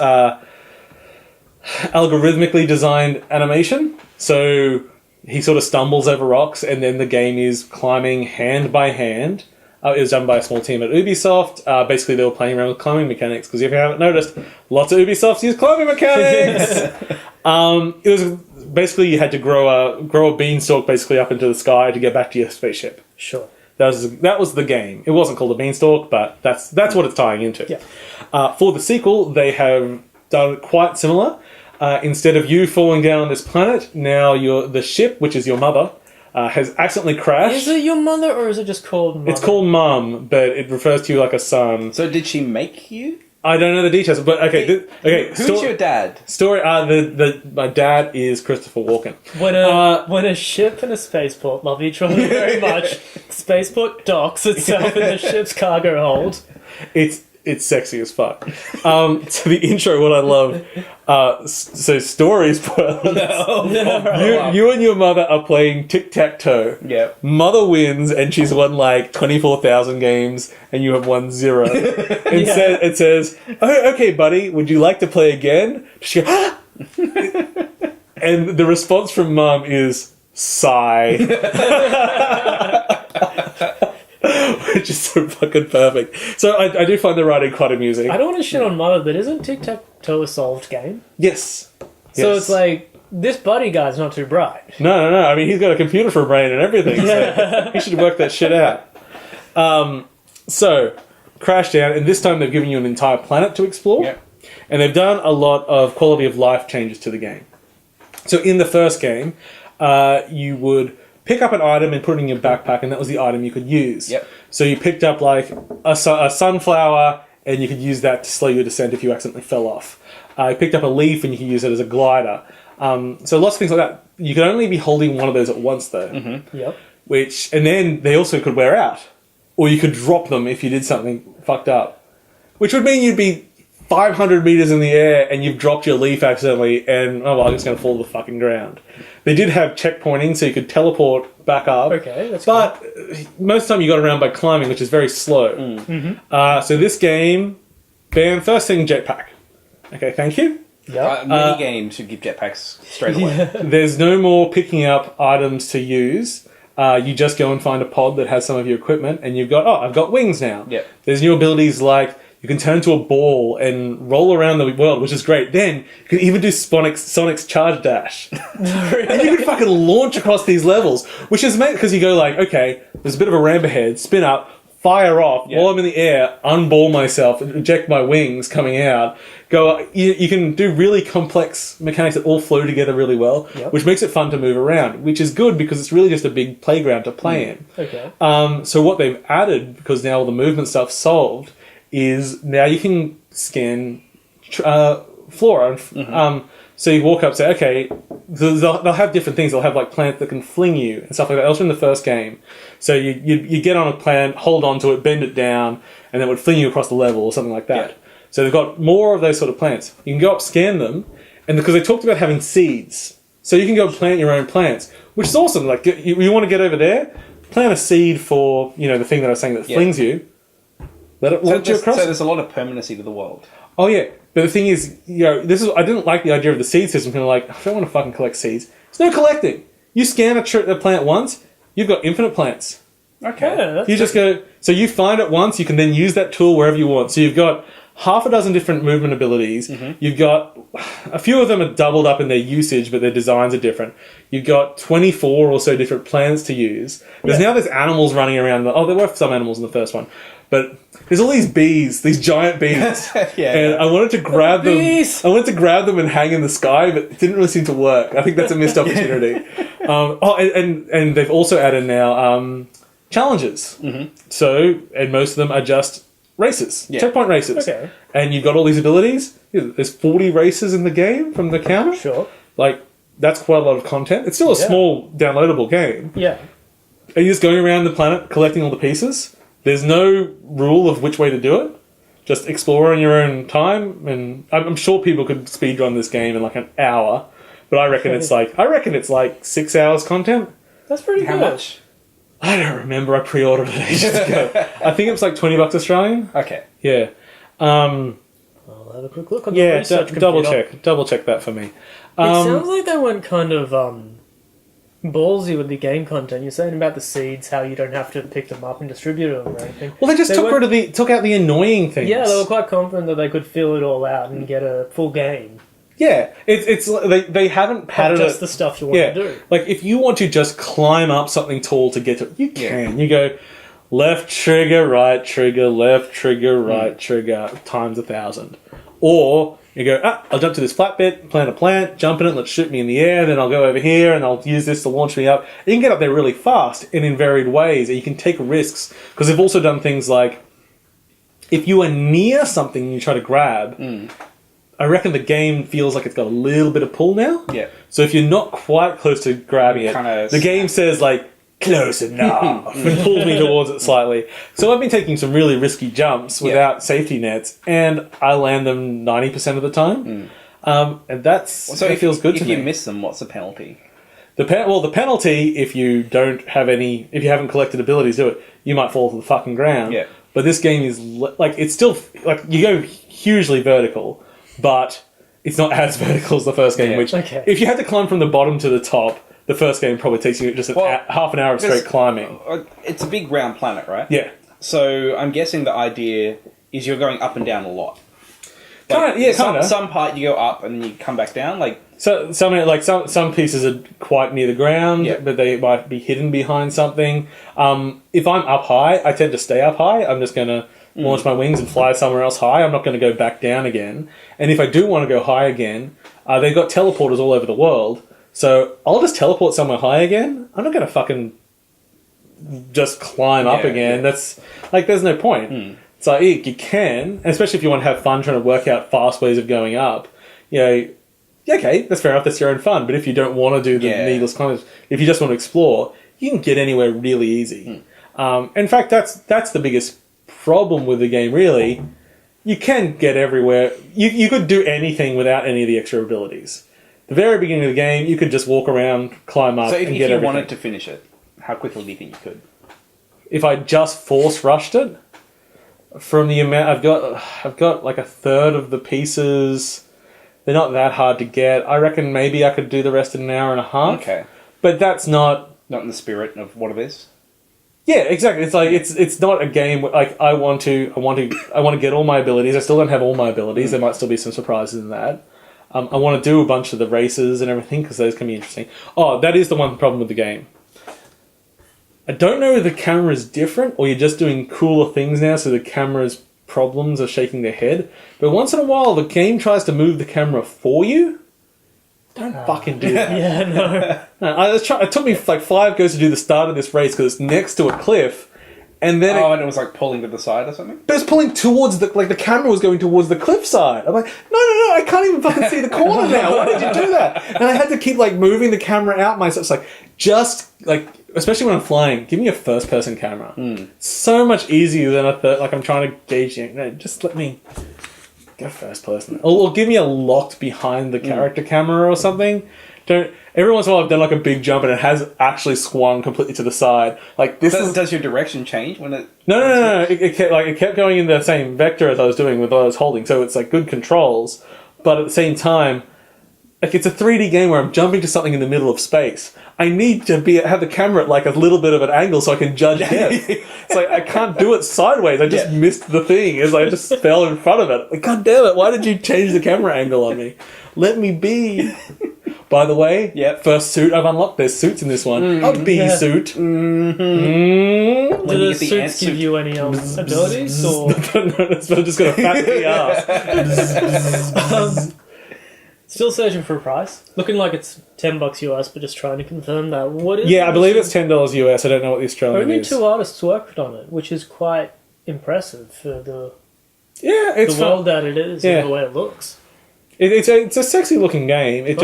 algorithmically designed animation. So he sort of stumbles over rocks, and then the game is climbing hand by hand. It was done by a small team at Ubisoft. Basically, they were playing around with climbing mechanics, because if you haven't noticed, lots of Ubisofts use climbing mechanics. It was basically you had to grow a beanstalk basically up into the sky to get back to your spaceship. Sure. That was the game. It wasn't called a beanstalk, but that's what it's tying into. Yeah. For the sequel, they have done it quite similar. Instead of you falling down on this planet, now the ship, which is your mother, has accidentally crashed. Is it your mother, or is it just called Mother? It's called Mum, but it refers to you like a son. So did she make you? I don't know the details, but okay. Who's your dad? Story. My dad is Christopher Walken. When a ship and a spaceport love each other very much, the spaceport docks itself in the ship's cargo hold. It's sexy as fuck. So the intro, what I love. So story spoilers. No. You and your mother are playing tic-tac-toe. Yeah. Mother wins, and she's won like 24,000 games, and you have won 0. It says, "Oh, okay, buddy. Would you like to play again?" She goes, "Ah!" And the response from Mum is sigh. Which is so fucking perfect. So I do find the writing quite amusing. I don't want to shit on Mother, but isn't Tic-Tac-Toe a solved game? Yes. So it's like, this buddy guy's not too bright. No. I mean, he's got a computer for a brain and everything, so he should work that shit out. So, crash down, and this time they've given you an entire planet to explore. Yep. And they've done a lot of quality of life changes to the game. So in the first game, you would pick up an item and put it in your backpack, and that was the item you could use. Yep. So you picked up like a sunflower, and you could use that to slow your descent if you accidentally fell off. You picked up a leaf, and you could use it as a glider. So lots of things like that. You could only be holding one of those at once, though. Mm-hmm. Yep. And then they also could wear out, or you could drop them if you did something fucked up, which would mean you'd be 500 meters in the air and you've dropped your leaf accidentally, and I'm just going to fall to the fucking ground. They did have checkpointing, so you could teleport back up. Okay, that's but most of the time you got around by climbing, which is very slow. So this game, bam, first thing, jetpack. Okay, thank you. Many games should give jetpacks straight away. There's no more picking up items to use. You just go and find a pod that has some of your equipment, and you've got, I've got wings now. Yep. There's new abilities like you can turn into a ball and roll around the world, which is great. Then you can even do Sonic's charge dash. And you can fucking launch across these levels, which is made because you go like, okay, there's a bit of a ramp ahead, spin up, fire off, while I'm in the air, unball myself, eject my wings coming out, go. You can do really complex mechanics that all flow together really well, which makes it fun to move around, which is good because it's really just a big playground to play in. Okay. So what they've added, because now all the movement stuff's solved, is now you can scan flora. So you walk up and say, okay, they'll have different things. They'll have like plants that can fling you and stuff like that. That was in the first game. So you get on a plant, hold on to it, bend it down, and then it would fling you across the level or something like that. Yeah. So they've got more of those sort of plants. You can go up, scan them, and because they talked about having seeds, so you can go plant your own plants, which is awesome. Like you want to get over there, plant a seed for the thing that I was saying that flings you. Let it launch you across. So there's a lot of permanency to the world. Oh yeah, but the thing is, I didn't like the idea of the seed system. Kind of like, I don't want to fucking collect seeds. There's no collecting. You scan a plant once, you've got infinite plants. Okay. Yeah, you just go. So you find it once, you can then use that tool wherever you want. So you've got half a dozen different movement abilities. You've got a few of them are doubled up in their usage, but their designs are different. You've got 24 or so different plans to use. There's animals running around. There were some animals in the first one, but there's all these bees, these giant bees. And I wanted to grab them. I wanted to grab them and hang in the sky, but it didn't really seem to work. I think that's a missed opportunity. And they've also added now challenges. So, and most of them are just races, checkpoint races. Okay. And you've got all these abilities. There's 40 races in the game from the counter. Sure. Like, that's quite a lot of content. It's still a small downloadable game. Yeah. And you're just going around the planet collecting all the pieces. There's no rule of which way to do it. Just explore in your own time. And I'm sure people could speedrun this game in like an hour. But I reckon it's like 6 hours content. That's pretty good. How much? I don't remember. I pre-ordered it ages ago. I think it was like $20 Australian. Okay. Yeah. I'll have a quick look on the research double computer. check that for me. It sounds like they went kind of ballsy with the game content. You're saying about the seeds, how you don't have to pick them up and distribute them or anything. Well, they just took out the annoying things. Yeah, they were quite confident that they could fill it all out and get a full game. Yeah, they haven't padded Just it. the stuff you want to do. Like if you want to just climb up something tall to get to it, you can. You go left trigger, right trigger, left trigger, right trigger times 1,000, or you go, I'll jump to this flat bit, plant a plant, jump in it, let's shoot me in the air, then I'll go over here and I'll use this to launch me up. You can get up there really fast and in varied ways, and you can take risks, because they've also done things like, if you are near something and you try to grab, I reckon the game feels like it's got a little bit of pull now. Yeah. So if you're not quite close to grabbing it, the game says like, close enough, and pulls me towards it slightly. So I've been taking some really risky jumps without safety nets, and I land them 90% of the time. And it feels good to me. If you miss them, what's the penalty? The penalty, if you haven't collected abilities to it, you might fall to the fucking ground. Yeah. But this game is it's still like you go hugely vertical, but it's not as vertical as the first game. Which if you had to climb from the bottom to the top, the first game probably takes you just half an hour of straight climbing. It's a big round planet, right? Yeah. So I'm guessing the idea is you're going up and down a lot. Kind of. Some part you go up and you come back down. Some pieces are quite near the ground, but they might be hidden behind something. If I'm up high, I tend to stay up high. I'm just going to launch my wings and fly somewhere else high. I'm not going to go back down again. And if I do want to go high again, they've got teleporters all over the world. So I'll just teleport somewhere high again. I'm not going to fucking just climb up again. That's like, there's no point. So you can, especially if you want to have fun trying to work out fast ways of going up. Okay, that's fair enough. That's your own fun. But if you don't want to do the needless climbs, if you just want to explore, you can get anywhere really easy. In fact, that's the biggest problem with the game. Really, you can get everywhere. You could do anything without any of the extra abilities. The very beginning of the game, you could just walk around, climb up, and get everything. So if you wanted to finish it, how quickly do you think you could? If I just force rushed it, from the amount I've got like a third of the pieces. They're not that hard to get. I reckon maybe I could do the rest in an hour and a half. Okay, but that's not in the spirit of what it is. Yeah, exactly. It's like it's not a game like I want to get all my abilities. I still don't have all my abilities. There might still be some surprises in that. I want to do a bunch of the races and everything because those can be interesting. Oh, that is the one problem with the game. I don't know if the camera is different or you're just doing cooler things now, so the camera's problems are shaking their head. But once in a while, the game tries to move the camera for you. Don't fucking do that. Yeah, no. It took me like 5 goes to do the start of this race because it's next to a cliff. And then and it was like pulling to the side or something? But it was pulling towards the camera was going towards the cliffside. I'm like, no, I can't even fucking see the corner now. Why did you do that? And I had to keep like moving the camera out myself. It's like, just like, especially when I'm flying, give me a first person camera. So much easier than a third, like I'm trying to gauge you. No, just let me go first person. Or give me a locked behind the character camera or something. Every once in a while I've done like a big jump and it has actually swung completely to the side. Like does your direction change when it? No. It kept going in the same vector as I was doing with what I was holding. So it's like good controls, but at the same time, like it's a 3D game where I'm jumping to something in the middle of space. I need to have the camera at like a little bit of an angle so I can judge depth. It's like I can't do it sideways. I just missed the thing. It's like I just fell in front of it. Like, God damn it! Why did you change the camera angle on me? Let me be. By the way, first suit I've unlocked. There's suits in this one. A bee suit. Do the suits give you any abilities? Or? No, I'm just going to fat the ass. Still searching for a price. Looking like it's $10 US, but just trying to confirm that. What is? Yeah, I believe it's $10 US. I don't know what the Australian Only is. 2 artists worked on it, which is quite impressive for the it's world that it is and the way it looks. It's a sexy looking game. It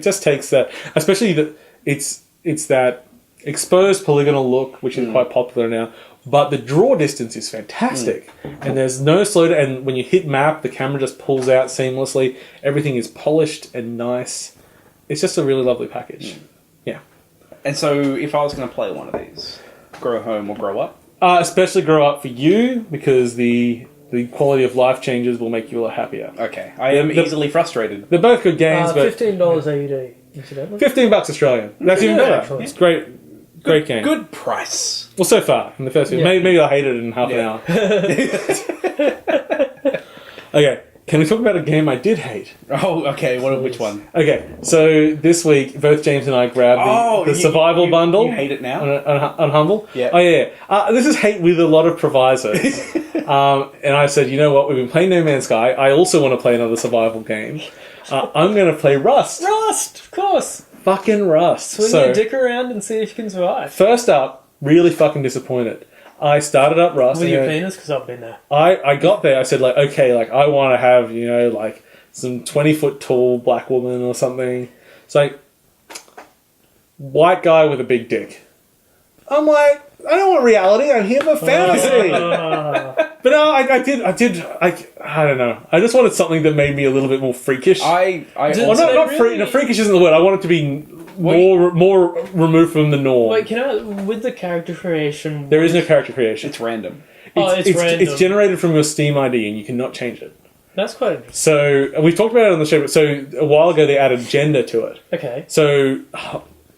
just takes that, especially that it's that exposed polygonal look, which is quite popular now. But the draw distance is fantastic, and there's no slowdown. And when you hit map, the camera just pulls out seamlessly. Everything is polished and nice. It's just a really lovely package. Yeah. And so, if I was going to play one of these, grow home or grow up, especially grow up for you because the quality of life changes will make you a lot happier. Okay, I am easily frustrated. They're both good games, but $15 AUD, incidentally. $15 Australian. That's even better. Actually. It's great game. Good price. Well, so far in the first video, maybe I'll hate it in half an hour. Okay, can we talk about a game I did hate? Oh, okay. Which one? Okay, so this week both James and I grabbed the survival bundle. You hate it now? On Humble. Yeah. Oh yeah. This is hate with a lot of provisos. And I said, you know what? We've been playing No Man's Sky. I also want to play another survival game. I'm going to play Rust. Rust, of course. Fucking Rust. Swing your dick around and see if you can survive. First up, really fucking disappointed. I started up Rust. With your penis? Because I've been there. I got there. I said, like, okay, like, I want to have, you know, like, some 20-foot tall black woman or something. It's like, white guy with a big dick. I'm like, I don't want reality. I'm here for fantasy. But no, I don't know. I just wanted something that made me a little bit more freakish. Freakish isn't the word. I want it to be more removed from the norm. Wait, with the character creation... There is no character creation. It's random. It's random. It's generated from your Steam ID and you cannot change it. That's quite interesting. So, we've talked about it on the show, but so a while ago they added gender to it. Okay. So...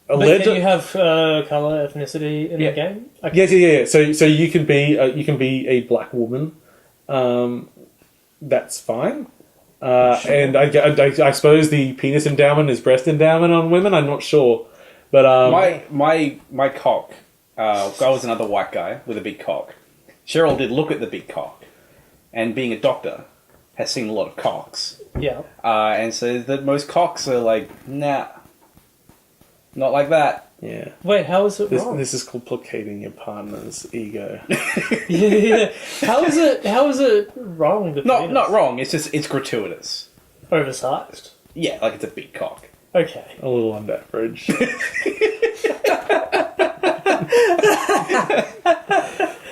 But can you have color, ethnicity in the game? Okay. Yeah. So you can be a black woman. That's fine. Sure. And I suppose the penis endowment is breast endowment on women. I'm not sure, but my cock. I was another white guy with a big cock. Cheryl did look at the big cock, and being a doctor, has seen a lot of cocks. Yeah. And says that most cocks are like, nah. Not like that. Yeah. Wait, how is it wrong? This is called placating your partner's ego. Yeah. How is it wrong? Not wrong. It's just it's gratuitous. Oversized. Yeah, like it's a big cock. Okay. A little on average.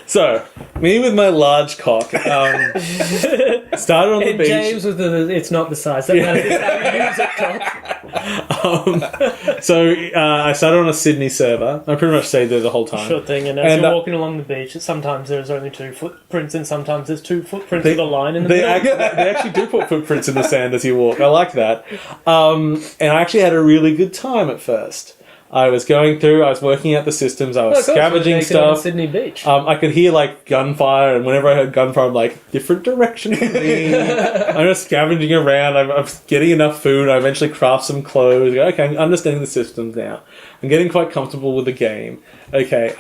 So, me with my large cock started on the beach. James with it's not the size. That matters how you use it, cock. So, I started on a Sydney server. I pretty much stayed there the whole time. Sure thing. And as you're walking along the beach, sometimes there's only 2 footprints and sometimes there's 2 footprints with a line in the middle. They actually do put footprints in the sand as you walk. I like that. And I actually had a really good time at first. I was going through, I was working out the systems, I was scavenging stuff. On Sydney Beach. I could hear like gunfire, and whenever I heard gunfire, I'm like, different direction for me. I'm just scavenging around, I'm getting enough food, I eventually craft some clothes. Okay, I'm understanding the systems now. I'm getting quite comfortable with the game. Okay,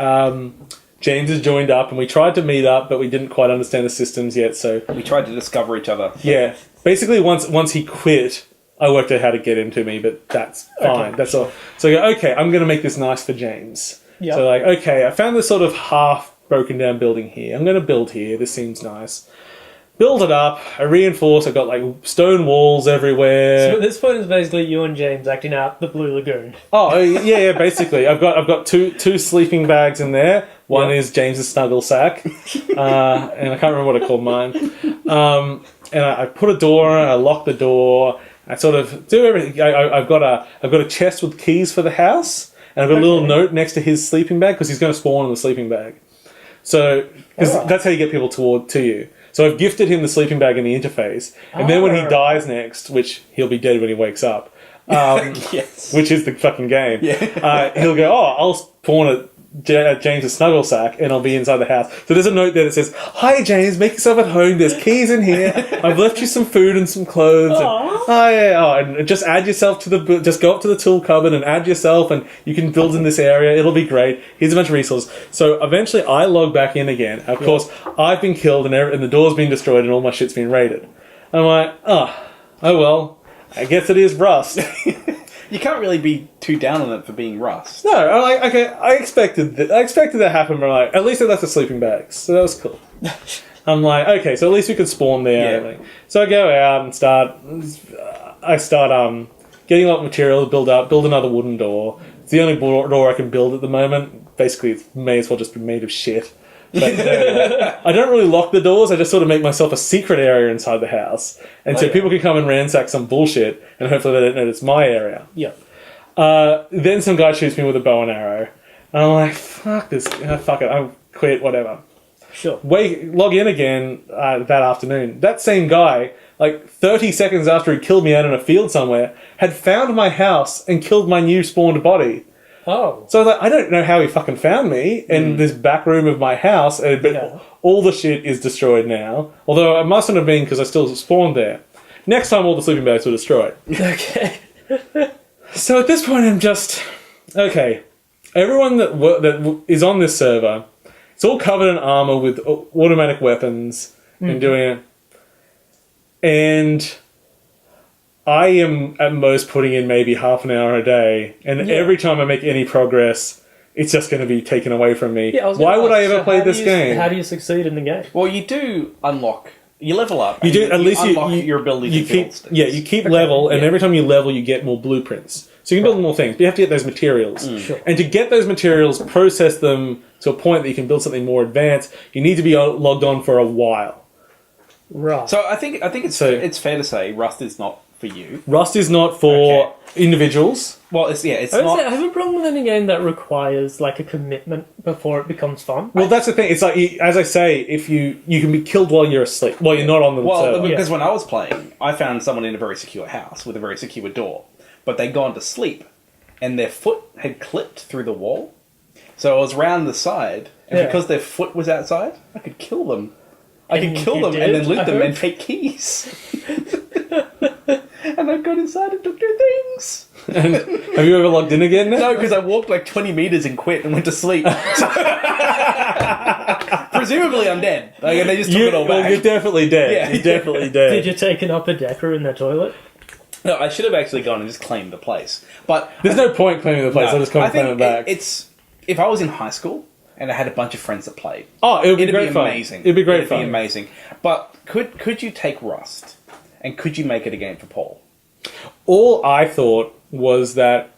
James has joined up, and we tried to meet up, but we didn't quite understand the systems yet, so... We tried to discover each other. Yeah. Basically, once he quit... I worked out how to get him to me, but that's fine. Okay, that's all. So I go, okay, I'm going to make this nice for James. Yep. So like, okay, I found this sort of half broken down building here. I'm going to build here. This seems nice. Build it up. I reinforce. I've got like stone walls everywhere. So at this point, it's basically you and James acting out the Blue Lagoon. Oh yeah. Basically, I've got two sleeping bags in there. One is James's snuggle sack, and I can't remember what I called mine. And I put a door on. I lock the door. I sort of do everything. I've got a chest with keys for the house, and I've got a little note next to his sleeping bag because he's going to spawn in the sleeping bag. So, because that's how you get people to you. So I've gifted him the sleeping bag in the interface, and then when he dies next, which he'll be dead when he wakes up, Yes. which is the fucking game. Yeah. He'll go, oh, I'll spawn at James's snuggle sack, and I'll be inside the house. So there's a note there that says, "Hi James, make yourself at home. There's keys in here. I've left you some food and some clothes. And just add yourself to the. Just go up to the tool cupboard and add yourself, and you can build in this area. It'll be great. Here's a bunch of resources." So eventually, I log back in again. Of course, I've been killed, and the door's been destroyed, and all my shit's been raided. And I'm like, oh well. I guess it is Rust. You can't really be too down on it for being Rust. No, I'm like, okay, I expected that to happen, but like, at least they left the sleeping bags, so that was cool. I'm like, okay, so at least we could spawn there. Yeah. Like, so I go out and start getting a lot of materials, build another wooden door. It's the only door I can build at the moment. Basically, it may as well just be made of shit. But I don't really lock the doors. I just sort of make myself a secret area inside the house, and so people can come and ransack some bullshit, and hopefully they don't know it's my area. Yeah. Then some guy shoots me with a bow and arrow, and I'm like, fuck this, fuck it, I quit, whatever. Sure. Log in again that afternoon. That same guy, like 30 seconds after he killed me out in a field somewhere, had found my house and killed my new spawned body. Oh. So I was like, I don't know how he fucking found me in this back room of my house, but all the shit is destroyed now. Although it mustn't have been because I still spawned there. Next time all the sleeping bags were destroyed. Okay. So at this point I'm just... Okay, everyone that is on this server, it's all covered in armor with automatic weapons and doing it. And... I am at most putting in maybe half an hour a day, and every time I make any progress, it's just going to be taken away from me. Yeah, Why would I ever play this game? How do you succeed in the game? Well, you do unlock. You level up. You do, at least unlock your ability to build things. Yeah, you keep level, and every time you level, you get more blueprints. So you can build more things, but you have to get those materials. Sure. And to get those materials, process them to a point that you can build something more advanced, you need to be logged on for a while. Right. So I think it's fair to say Rust is not for you. Rust is not for individuals. Well, it's I not. I have a problem with any game that requires like a commitment before it becomes fun. Well, that's the thing. It's like, as I say, if you can be killed while you're asleep. Well, you're not on the server. Well, because when I was playing, I found someone in a very secure house with a very secure door, but they'd gone to sleep, and their foot had clipped through the wall. So I was round the side, and because their foot was outside, I could kill them. I could kill them and then loot them and take keys. And I got inside and took their things. And have you ever logged in again now? No, because I walked like 20 meters and quit and went to sleep. Presumably I'm dead. Like, and they just took it all back. Well, you're definitely dead. Yeah. You're definitely dead. Did you take an upper decker in the toilet? No, I should have actually gone and just claimed the place. But There's no point claiming the place. I'll just come and claim it back. It's if I was in high school and I had a bunch of friends that played. Oh, it would be It'd great be fun. amazing. It'd be great It'd fun. be amazing. But could you take Rust and could you make it a game for Paul? All I thought was that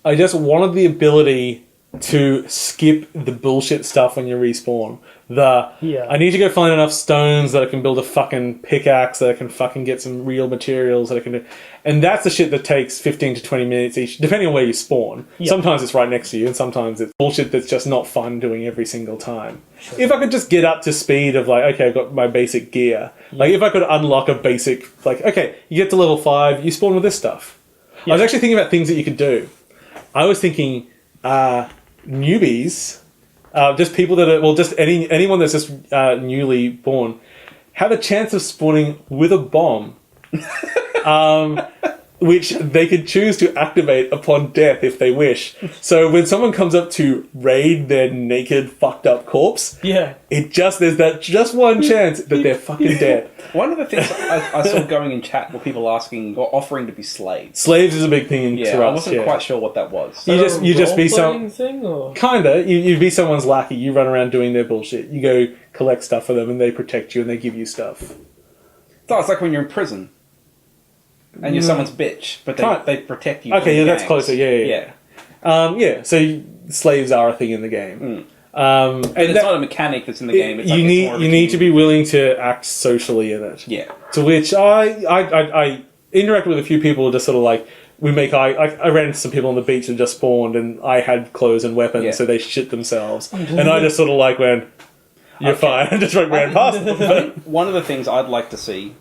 I just wanted the ability to skip the bullshit stuff when you respawn. I need to go find enough stones that I can build a fucking pickaxe, that I can fucking get some real materials that I can do. And that's the shit that takes 15 to 20 minutes each, depending on where you spawn. Yep. Sometimes it's right next to you, and sometimes it's bullshit that's just not fun doing every single time. Sure. If I could just get up to speed of like, okay, I've got my basic gear. Yep. Like if I could unlock a basic, like, okay, you get to level 5, you spawn with this stuff. Yep. I was actually thinking about things that you could do. I was thinking, newbies, just people that are, well, just anyone that's just newly born, have a chance of spawning with a bomb, which they could choose to activate upon death if they wish. So when someone comes up to raid their naked, fucked up corpse, there's that just one chance that they're fucking dead. One of the things I saw going in chat were people asking or offering to be slaves. Slaves is a big thing in I wasn't quite sure what that was. You just be some thing, or? Kinda. You'd be someone's lackey. You run around doing their bullshit. You go collect stuff for them, and they protect you and they give you stuff. So it's like when you're in prison and you're someone's bitch, but they protect you. Okay, that's closer. Yeah. So slaves are a thing in the game. And it's not a mechanic that's in the game. It's you need to be willing to act socially in it. Yeah. To which I interacted with a few people, just sort of like I ran into some people on the beach that just spawned, and I had clothes and weapons, so they shit themselves, and I just sort of like went, "You're fine," and just ran past them. One of the things I'd like to see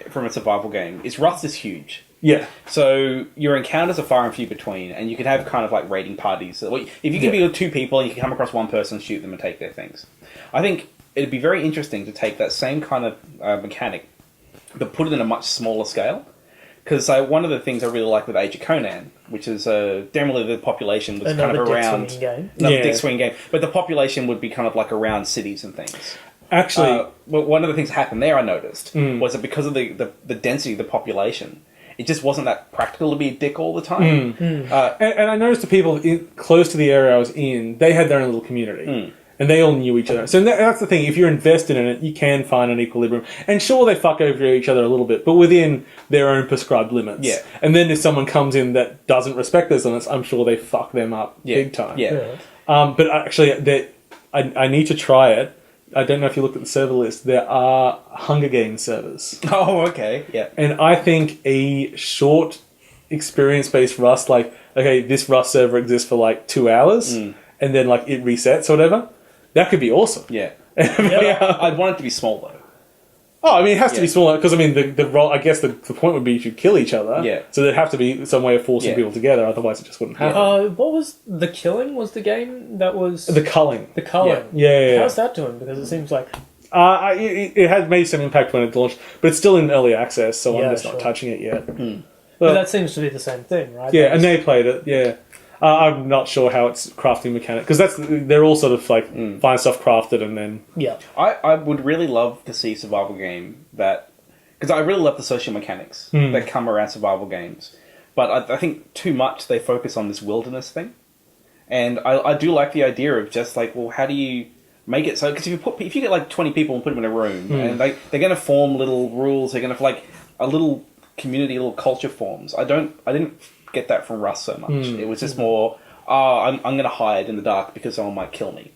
from a survival game is Rust is huge. Yeah. So your encounters are far and few between, and you can have kind of like raiding parties. So, if you can be with two people, and you can come across one person, shoot them, and take their things. I think it'd be very interesting to take that same kind of mechanic, but put it in a much smaller scale. Because one of the things I really like with Age of Conan, which is generally the population was Another kind of around... dick-swinging game. Another dick-swinging game. But the population would be kind of like around cities and things. Actually... well, one of the things that happened there, I noticed, was that because of the density of the population, it just wasn't that practical to be a dick all the time. And I noticed the people close to the area I was in, they had their own little community. And they all knew each other. So that's the thing. If you're invested in it, you can find an equilibrium. And sure, they fuck over each other a little bit, but within their own prescribed limits. Yeah. And then if someone comes in that doesn't respect those limits, I'm sure they fuck them up big time. Yeah. But actually, I need to try it. I don't know if you looked at the server list. There are Hunger Games servers. Oh, okay. Yeah. And I think a short experience-based Rust, like, okay, this Rust server exists for like 2 hours, and then like it resets or whatever. That could be awesome. Yeah. I'd want it to be small, though. Oh, I mean, it has to be smaller, because, I mean, the role, I guess the point would be you should kill each other. Yeah. So there'd have to be some way of forcing people together, otherwise it just wouldn't happen. What was The Killing? Was the game that was... The culling. The Culling. Yeah. How's that doing? Because it seems like... It had made some impact when it launched, but it's still in early access, so I'm just not touching it yet. But that seems to be the same thing, right? Yeah, and they played it, yeah. I'm not sure how it's crafting mechanic, because they're all sort of like find stuff crafted and then... Yeah. I would really love to see a survival game that... Because I really love the social mechanics that come around survival games. But I think too much they focus on this wilderness thing. And I do like the idea of just like, well, how do you make it so... Because if you get like 20 people and put them in a room, and they're going to form little rules, they're going to like a little community, little culture forms. I didn't get that from Rust so much. It was just more, I'm going to hide in the dark because someone might kill me.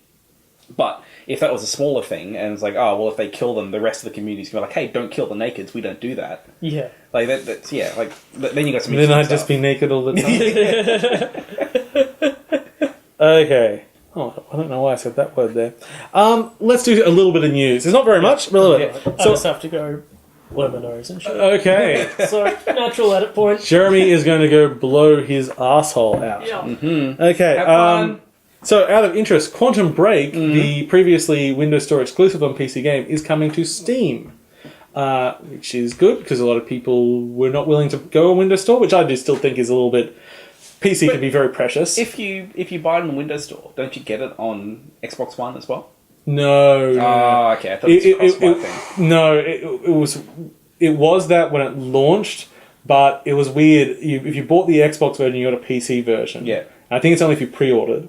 But if that was a smaller thing, and it's like, oh, well, if they kill them, the rest of the community's going to be like, hey, don't kill the nakeds, we don't do that. Yeah. Like, that's, yeah, like, then you got some... Then I'd just be naked all the time. Okay. Oh, I don't know why I said that word there. Let's do a little bit of news. There's not very much, but a little bit. I just have to go blow my nose and shit. Okay. So, natural edit point. Jeremy is going to go blow his asshole out. Yeah. Okay. Have fun. So, out of interest, Quantum Break, the previously Windows Store exclusive on PC game, is coming to Steam, which is good because a lot of people were not willing to go on Windows Store, which I do still think is a little bit. PC can be very precious. If you buy it in the Windows Store, don't you get it on Xbox One as well? No. Oh, okay. I thought it was a cross-buy thing. No, it was that when it launched, but it was weird. If you bought the Xbox version, you got a PC version. Yeah. I think it's only if you pre-ordered.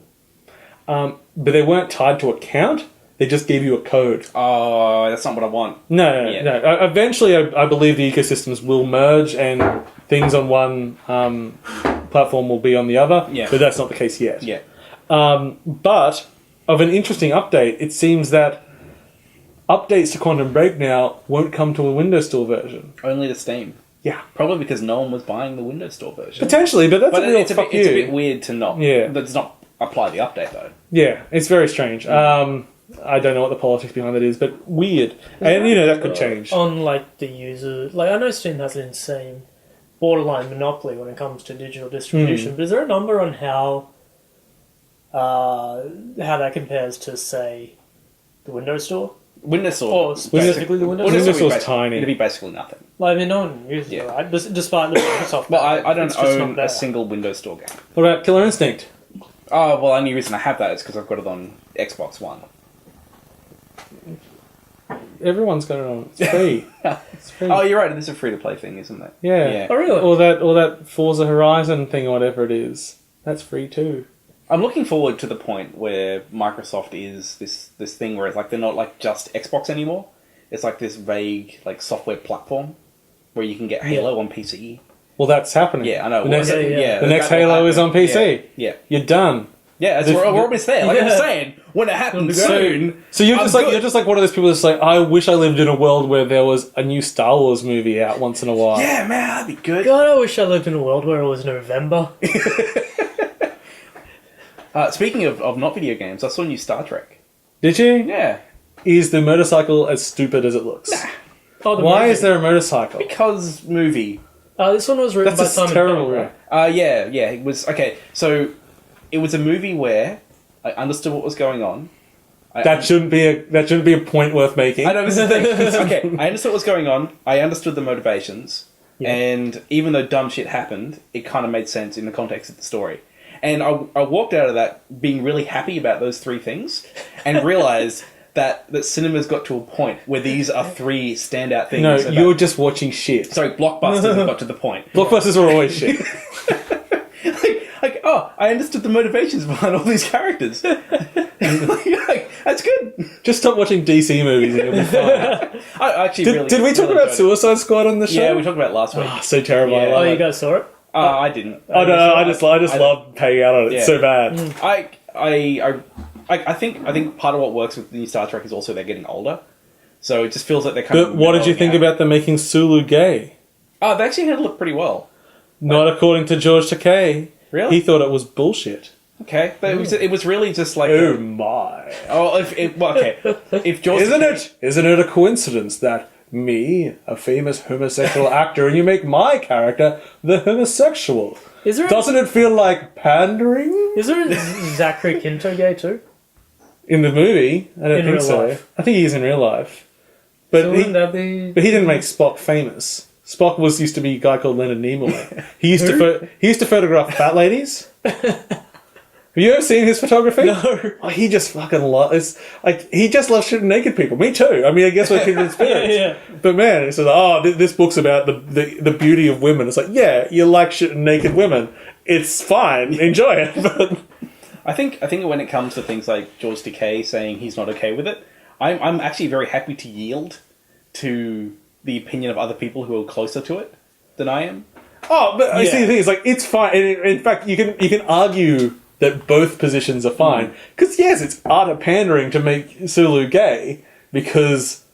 But they weren't tied to account. They just gave you a code. Oh, that's not what I want. No. Eventually, I believe the ecosystems will merge and things on one platform will be on the other. Yeah. But that's not the case yet. Yeah. But of an interesting update, it seems that updates to Quantum Break now won't come to a Windows Store version. Only to Steam. Yeah. Probably because no one was buying the Windows Store version. Potentially, but that's a real it's fuck it's a you. bit weird to not. Yeah. Let's not apply the update though. Yeah, it's very strange. I don't know what the politics behind that is, but weird. And, that could change. On, like, the user... Like, I know Steam has an insane borderline monopoly when it comes to digital distribution, but is there a number on how that compares to, say, the Windows Store? Windows Store. Or specifically the Windows Store? Windows Store's tiny. It'd be basically nothing. Like, I mean, no one uses it, right? Despite the Microsoft... Well, I don't it's just own not there. a single Windows Store game. What about Killer Instinct? Oh, well, the only reason I have that is because I've got it on Xbox One. Everyone's got it on. It's free. It's free. Oh, you're right. This is a free-to-play thing, isn't it? Yeah. Oh, really? Or that Forza Horizon thing or whatever it is. That's free too. I'm looking forward to the point where Microsoft is this thing where it's like they're not like just Xbox anymore. It's like this vague like software platform where you can get Halo on PC. Well, that's happening. Yeah, I know. The next, Yeah. the next Halo is on PC. Yeah. You're done. Yeah, we're almost there. Like I'm saying, when it happens soon. So you're I'm just like good. you're just like one of those people that's like, I wish I lived in a world where there was a new Star Wars movie out once in a while. Yeah, man, that'd be good. God, I wish I lived in a world where it was November. Speaking of not video games, I saw new Star Trek. Did you? Yeah. Is the motorcycle as stupid as it looks? Oh, Why movie. is there a motorcycle? Because movie. This one was written That's by a Simon terrible Pegg, right? right? Yeah. It was okay. So it was a movie where I understood what was going on. That shouldn't be a point worth making. I know this is the thing. Okay, I understood what was going on. I understood the motivations, and even though dumb shit happened, it kind of made sense in the context of the story. And I walked out of that being really happy about those three things, and realized that cinema's got to a point where these are three standout things. No, you're just watching shit. Sorry, blockbusters have got to the point. Blockbusters are always shit. I understood the motivations behind all these characters. That's good. Just stop watching DC movies and you'll be fine. I actually Did we talk about Suicide Squad on the show? Yeah, we talked about it last week. Oh, so terrible. Yeah. I love Oh, it. you guys saw it? I didn't. Oh no, I just love paying out on it. It's so bad. I think part of what works with the new Star Trek is also they're getting older, so it just feels like they're kind of. But what did you think mellowing out. about them making Sulu gay? Oh, they actually handled it pretty well. Not according to George Takei. Really? He thought it was bullshit. Okay, but it was really just like. Oh my! If George Isn't it a coincidence that me, a famous homosexual actor, and you make my character the homosexual? Doesn't it feel like pandering? Is there a Zachary Quinto gay too? In the movie, I don't In think real so. life. I think he is in real life, but So wouldn't that be? But he didn't make Spock famous. Spock used to be a guy called Leonard Nimoy. He used to photograph fat ladies. Have you ever seen his photography? No. Oh, he just fucking loves. He just loves shooting naked people. Me too. I mean, I guess we're kindred spirits. Yeah. But man, it's like, this book's about the beauty of women. It's like, yeah, you like shooting naked women. It's fine. Enjoy it. But I think when it comes to things like George Takei saying he's not okay with it, I'm actually very happy to yield to the opinion of other people who are closer to it than I am. I see the thing is it's fine. In fact, you can argue that both positions are fine. Because, yes, it's utter pandering to make Sulu gay, because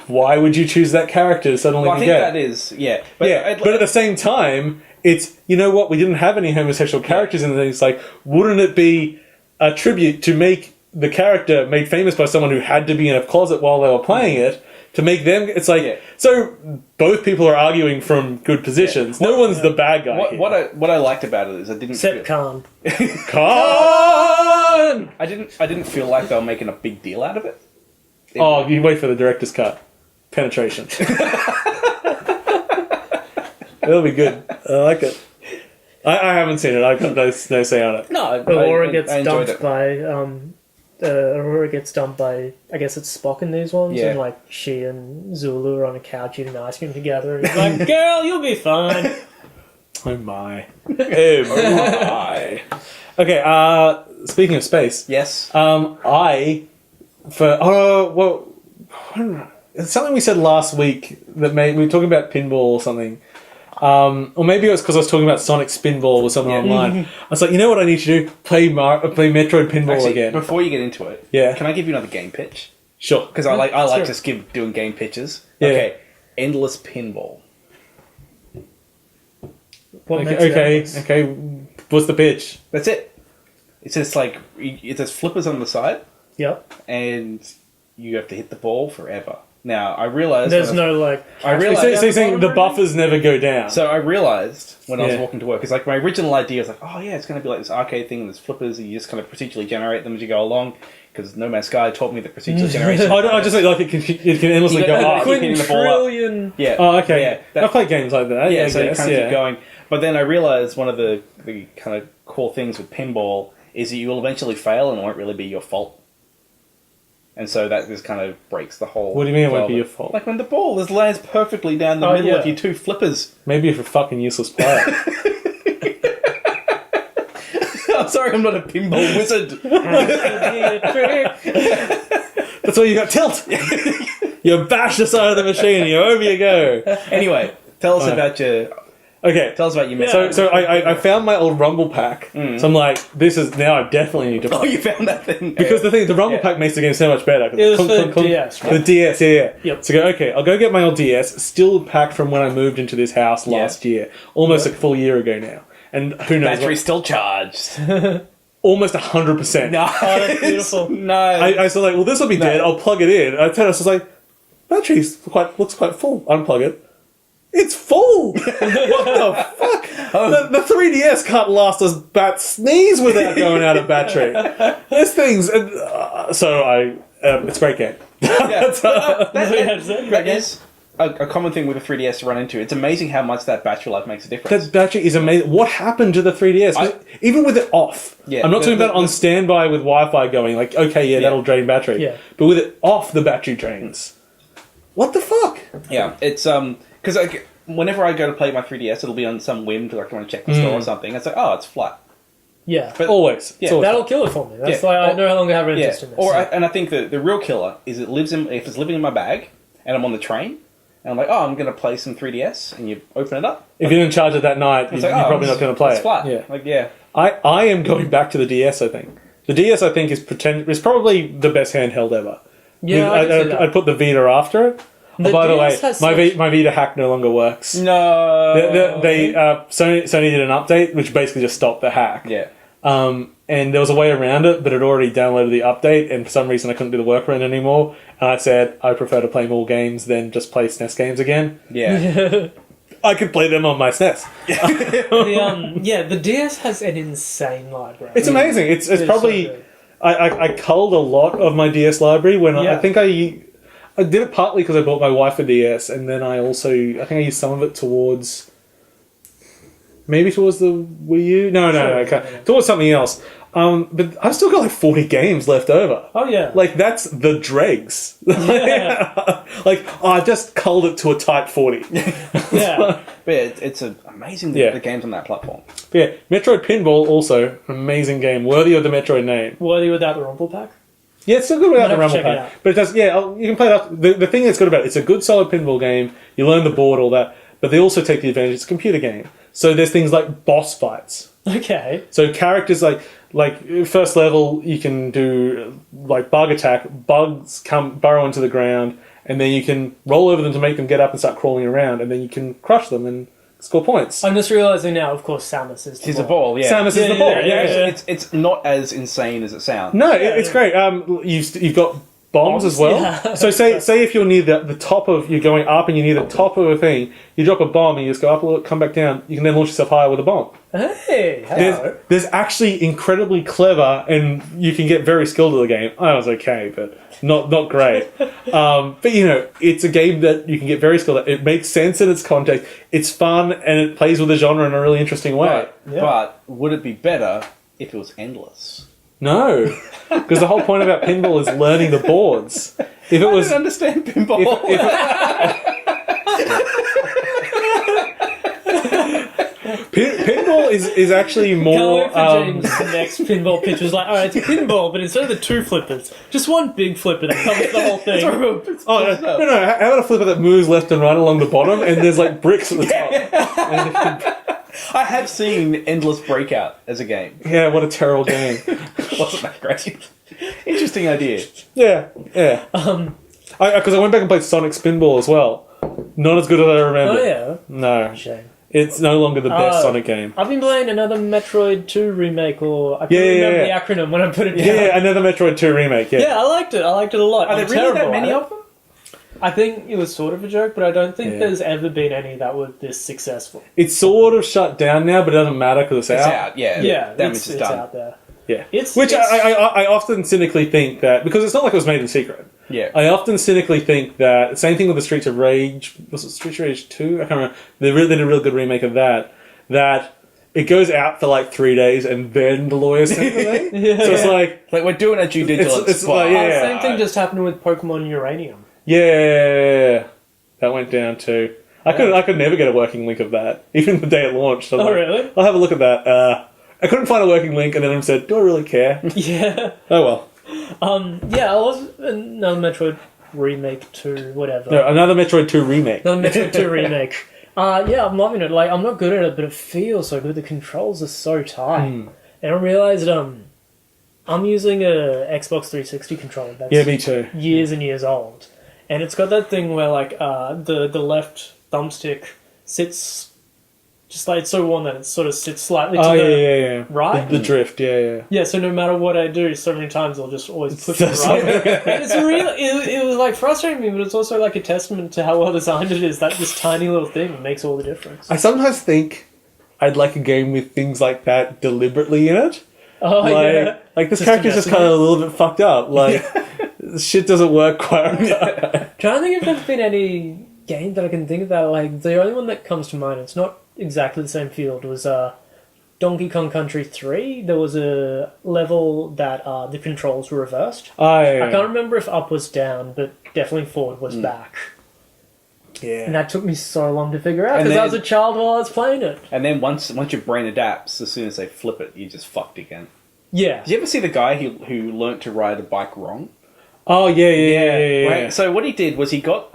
why would you choose that character to suddenly Well, I be think gay? that is, yeah. But at the same time, it's, you know what, we didn't have any homosexual characters in the thing. It's like, wouldn't it be a tribute to make the character made famous by someone who had to be in a closet while they were playing it, to make them, it's like, so both people are arguing from good positions. No one's the bad guy here. What I liked about it is I didn't Except Khan. Khan! I didn't feel like they were making a big deal out of it. Oh, you wait for the director's cut. Penetration. That'll be good. I like it. I haven't seen it. I've got no say on it. No, Aurora gets I enjoyed dumped it. by Aurora gets dumped by, I guess it's Spock in these ones, Yeah. and like she and Zulu are on a couch eating ice cream together, and he's like, "Girl, you'll be fine." Oh my. Oh my. Okay, speaking of space. Yes. It's something we said last week that we were talking about pinball or something. Or maybe it was because I was talking about Sonic Spinball with someone online. I was like, you know what I need to do? Play Metroid Pinball Actually, again. before you get into it, Yeah. can I give you another game pitch? Sure. Because I like sure. just doing game pitches. Yeah. Okay, endless pinball. What makes Okay. it Okay. What's the pitch? That's it. It's just like there's flippers on the side, Yep. and you have to hit the ball forever. Now I realized There's no like. I realized So you're saying the buffers never go down. So I realized when I was Yeah. walking to work, it's like my original idea was like, oh yeah, it's going to be like this arcade thing, there's flippers, and you just kind of procedurally generate them as you go along, because No Man's Sky taught me that procedural generation. I just think it can endlessly You go don't- up. keep hitting the ball up. Quintillion. Yeah. Oh, okay. Yeah. I've played games like that. Yeah, I so you guess, kind of yeah. keep going. But then I realized one of the kind of core things with pinball is that you will eventually fail and it won't really be your fault. And so that just kind of breaks the whole... What do you mean it flow won't of be your fault? Like when the ball just lands perfectly down the Oh, middle yeah. of your two flippers. Maybe you're a fucking useless player. I'm sorry, I'm not a pinball wizard. That's why you got tilt. You bash the side of the machine and over you go. Anyway, tell us about your... Okay. Tell us about your... So I found my old Rumble pack. So I'm like, this is now I definitely need to Oh, play. you found that thing. Because the Rumble Yeah. pack makes the game so much better. It was for the DS, right? The DS, yeah. Yep. So okay, I'll go get my old DS, still packed from when I moved into this house last year. Almost a full year ago now. And who knows Battery's still charged. almost 100%. No. Oh, that's beautiful. No. I was like, well, this will be dead. I'll plug it in. I was like, battery looks quite full. Unplug it. It's full! What the fuck? The 3DS can't last a bat sneeze without going out of battery. This thing's... it's a great game. That is a common thing with a 3DS to run into. It's amazing how much that battery life makes a difference. That battery is amazing. What happened to the 3DS? Even with it off. Yeah, I'm not talking about on standby with Wi-Fi going, like, okay, that'll drain battery. Yeah. But with it off, the battery drains. What the fuck? Yeah, it's because whenever I go to play my 3DS, it'll be on some whim to like want to check the store or something. It's like, oh, it's flat. Yeah. But Always. Yeah, It's always That'll fun. kill it for me. That's why I no longer have an interest in this. And I think the real killer is if it's living in my bag and I'm on the train and I'm like, oh, I'm going to play some 3DS, and you open it up. If you didn't charge it that night, you're like, probably not going to play it's it. flat. Yeah. Like, yeah. I am going back to the DS, I think. The DS, I think, is probably the best handheld ever. Yeah, I can see that. I'd put the Vita after it. The By the way, DS has my such- my Vita hack no longer works. No. Sony did an update which basically just stopped the hack. Yeah. And there was a way around it, but it already downloaded the update, and for some reason I couldn't do the workaround anymore. And I said I prefer to play more games than just play SNES games again. Yeah. I could play them on my SNES. The DS has an insane library. It's amazing. It's probably so good. I culled a lot of my DS library when I think I did it partly because I bought my wife a DS, and then I think I used some of it towards the Wii U. No, okay. Towards something else. But I've still got like 40 games left over. Oh yeah. Like that's the dregs. I just culled it to a tight 40. Yeah. But yeah, it's amazing the games on that platform. But yeah, Metroid Pinball also an amazing game, worthy of the Metroid name. Worthy without the Rumble Pack? Yeah, it's still good without the I'll have to Rumble check it Pack. out. But it does, you can play it up. The thing that's good about it, it's a good solid pinball game. You learn the board, all that. But they also take the advantage, it's a computer game. So there's things like boss fights. Okay. So characters like first level, you can do like bug attack. Bugs burrow into the ground, and then you can roll over them to make them get up and start crawling around, and then you can crush them and score points. I'm just realising now, of course, Samus is the He's ball. a ball, yeah. Samus is the ball. Yeah. It's not as insane as it sounds. No, it's great. You've got bombs as well. Yeah. So say if you're near the top of, you're going up and you're near the top of a thing, you drop a bomb and you just go up a little, come back down. You can then launch yourself higher with a bomb. Hey, hello. There's actually incredibly clever, and you can get very skilled at the game. I was okay, but not great. But it's a game that you can get very skilled at. It makes sense in its context. It's fun, and it plays with the genre in a really interesting way. But would it be better if it was endless? No, because the whole point about pinball is learning the boards. If it I was, don't understand pinball. pinball is actually more. Can't wait for James' next pinball pitch was like, alright, it's a pinball, but instead of the two flippers, just one big flipper that covers the whole thing. Oh no! How about a flipper that moves left and right along the bottom, and there's like bricks at the top? I have seen Endless Breakout as a game. Yeah, what a terrible game. Wasn't that great? Interesting idea. Yeah. Because I went back and played Sonic Spinball as well. Not as good as I remember. Oh yeah. No, Shame. it's no longer the best Sonic game. I've been playing another Metroid 2 remake, or I couldn't remember the acronym when I put it down. Yeah, another Metroid 2 remake. Yeah, I liked it. I liked it a lot. Are there really that many of them? I think it was sort of a joke, but I don't think there's ever been any that were this successful. It's sort of shut down now, but it doesn't matter because it's out. Yeah, damage it's is done. out there. Yeah, Which I often cynically think that, because it's not like it was made in secret. Yeah. I often cynically think that, same thing with the Streets of Rage, was it Streets of Rage 2? I can't remember. They did a real good remake of that it goes out for like 3 days and then the lawyers send the thing. So it's like we're doing a due diligence. It's like, same thing just happened with Pokemon Uranium. Yeah, that went down too. I could never get a working link of that, even the day it launched. Really? I'll have a look at that. I couldn't find a working link, and then I said, "Do I really care?" Yeah. Oh well. I was another Metroid remake 2, whatever. No, another Metroid 2 remake. Another Metroid 2 remake. I'm loving it. Like, I'm not good at it, but it feels so good. The controls are so tight. And I realized I'm using a Xbox 360 controller that's Me too. years and years old. And it's got that thing where, like, the left thumbstick sits just like it's so worn that it sort of sits slightly to Oh, the yeah. right. The drift, yeah. Yeah, so no matter what I do, so many times I'll just always push it That's right. And it's really, it was like frustrating me, but it's also like a testament to how well designed it is that this tiny little thing makes all the difference. I sometimes think I'd like a game with things like that deliberately in it. Oh, yeah. Like this Just character's to just kind of a little bit fucked up. Like, shit doesn't work quite right. Trying to think if there's been any game that I can think about. Like, the only one that comes to mind, it's not exactly the same field, was Donkey Kong Country 3. There was a level that the controls were reversed. Oh, yeah. I can't remember if up was down, but definitely forward was back. Yeah. And that took me so long to figure out And because I then- was a child while I was playing it. And then once your brain adapts, as soon as they flip it, you just fucked again. Yeah. Did you ever see the guy who learnt to ride a bike wrong? Oh, yeah. Right? So what he did was he got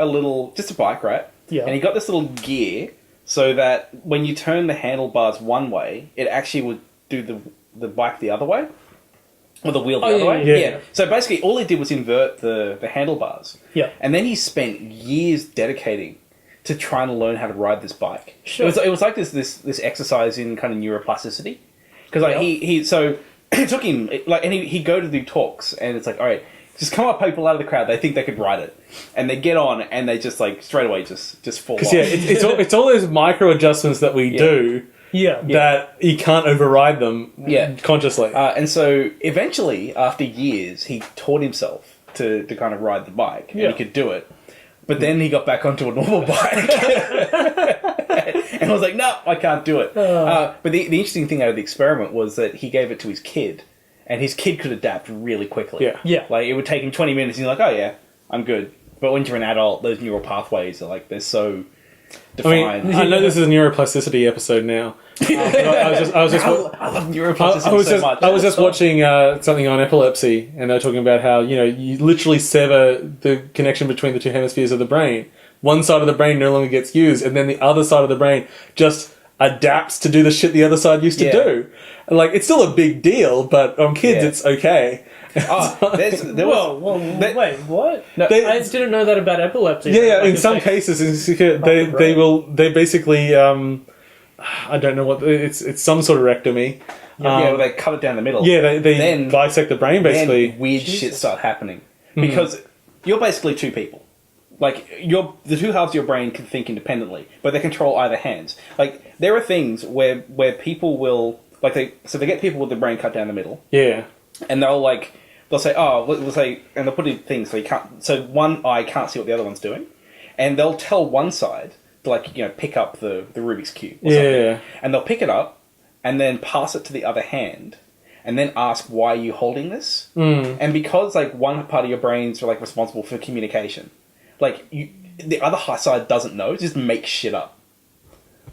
just a bike, right? Yeah. And he got this little gear so that when you turn the handlebars one way, it actually would do the bike the other way. Or the wheel the other way. Yeah. So basically all he did was invert the handlebars. Yeah. And then he spent years dedicating to trying to learn how to ride this bike. Sure. It was like this exercise in kind of neuroplasticity. Because like Yeah. it took him like, and he'd go to do talks, and it's like, all right, just come up people out of the crowd. They think they could ride it, and they get on, and they just like straight away just fall off. Because, yeah, it's all those micro adjustments that we do Yeah. that you can't override them consciously. And so eventually, after years, he taught himself to kind of ride the bike, and Yeah. he could do it. But then he got back onto a normal bike. And I was like, no, I can't do it. But the interesting thing out of the experiment was that he gave it to his kid, and his kid could adapt really quickly. Yeah. Yeah. Like, it would take him 20 minutes, and he's like, oh yeah, I'm good. But when you're an adult, those neural pathways are like, they're so I mean, defined. I know this is a neuroplasticity episode now. But I was just I love neuroplasticity so much. I was just watching something on epilepsy, and they were talking about how, you literally sever the connection between the two hemispheres of the brain. One side of the brain no longer gets used, and then the other side of the brain just adapts to do the shit the other side used to do. And, like, it's still a big deal, but on kids it's okay. Wait, what? No, I didn't know that about epilepsy. Yeah, Like, in it's some like- cases, they basically, I don't know what, it's some sort of rectomy. well, they cut it down the middle. Yeah, they Then- dissect the brain, basically. Then weird shit start happening because you're basically two people. Like, the two halves of your brain can think independently, but they control either hands. Like, there are things where people will they get people with their brain cut down the middle, Yeah. and they'll say, and they'll put in things so one eye can't see what the other one's doing, and they'll tell one side to pick up the Rubik's Cube or something, and they'll pick it up and then pass it to the other hand, and then ask, why are you holding this? And because one part of your brain's responsible for communication, the other side doesn't know, just make shit up.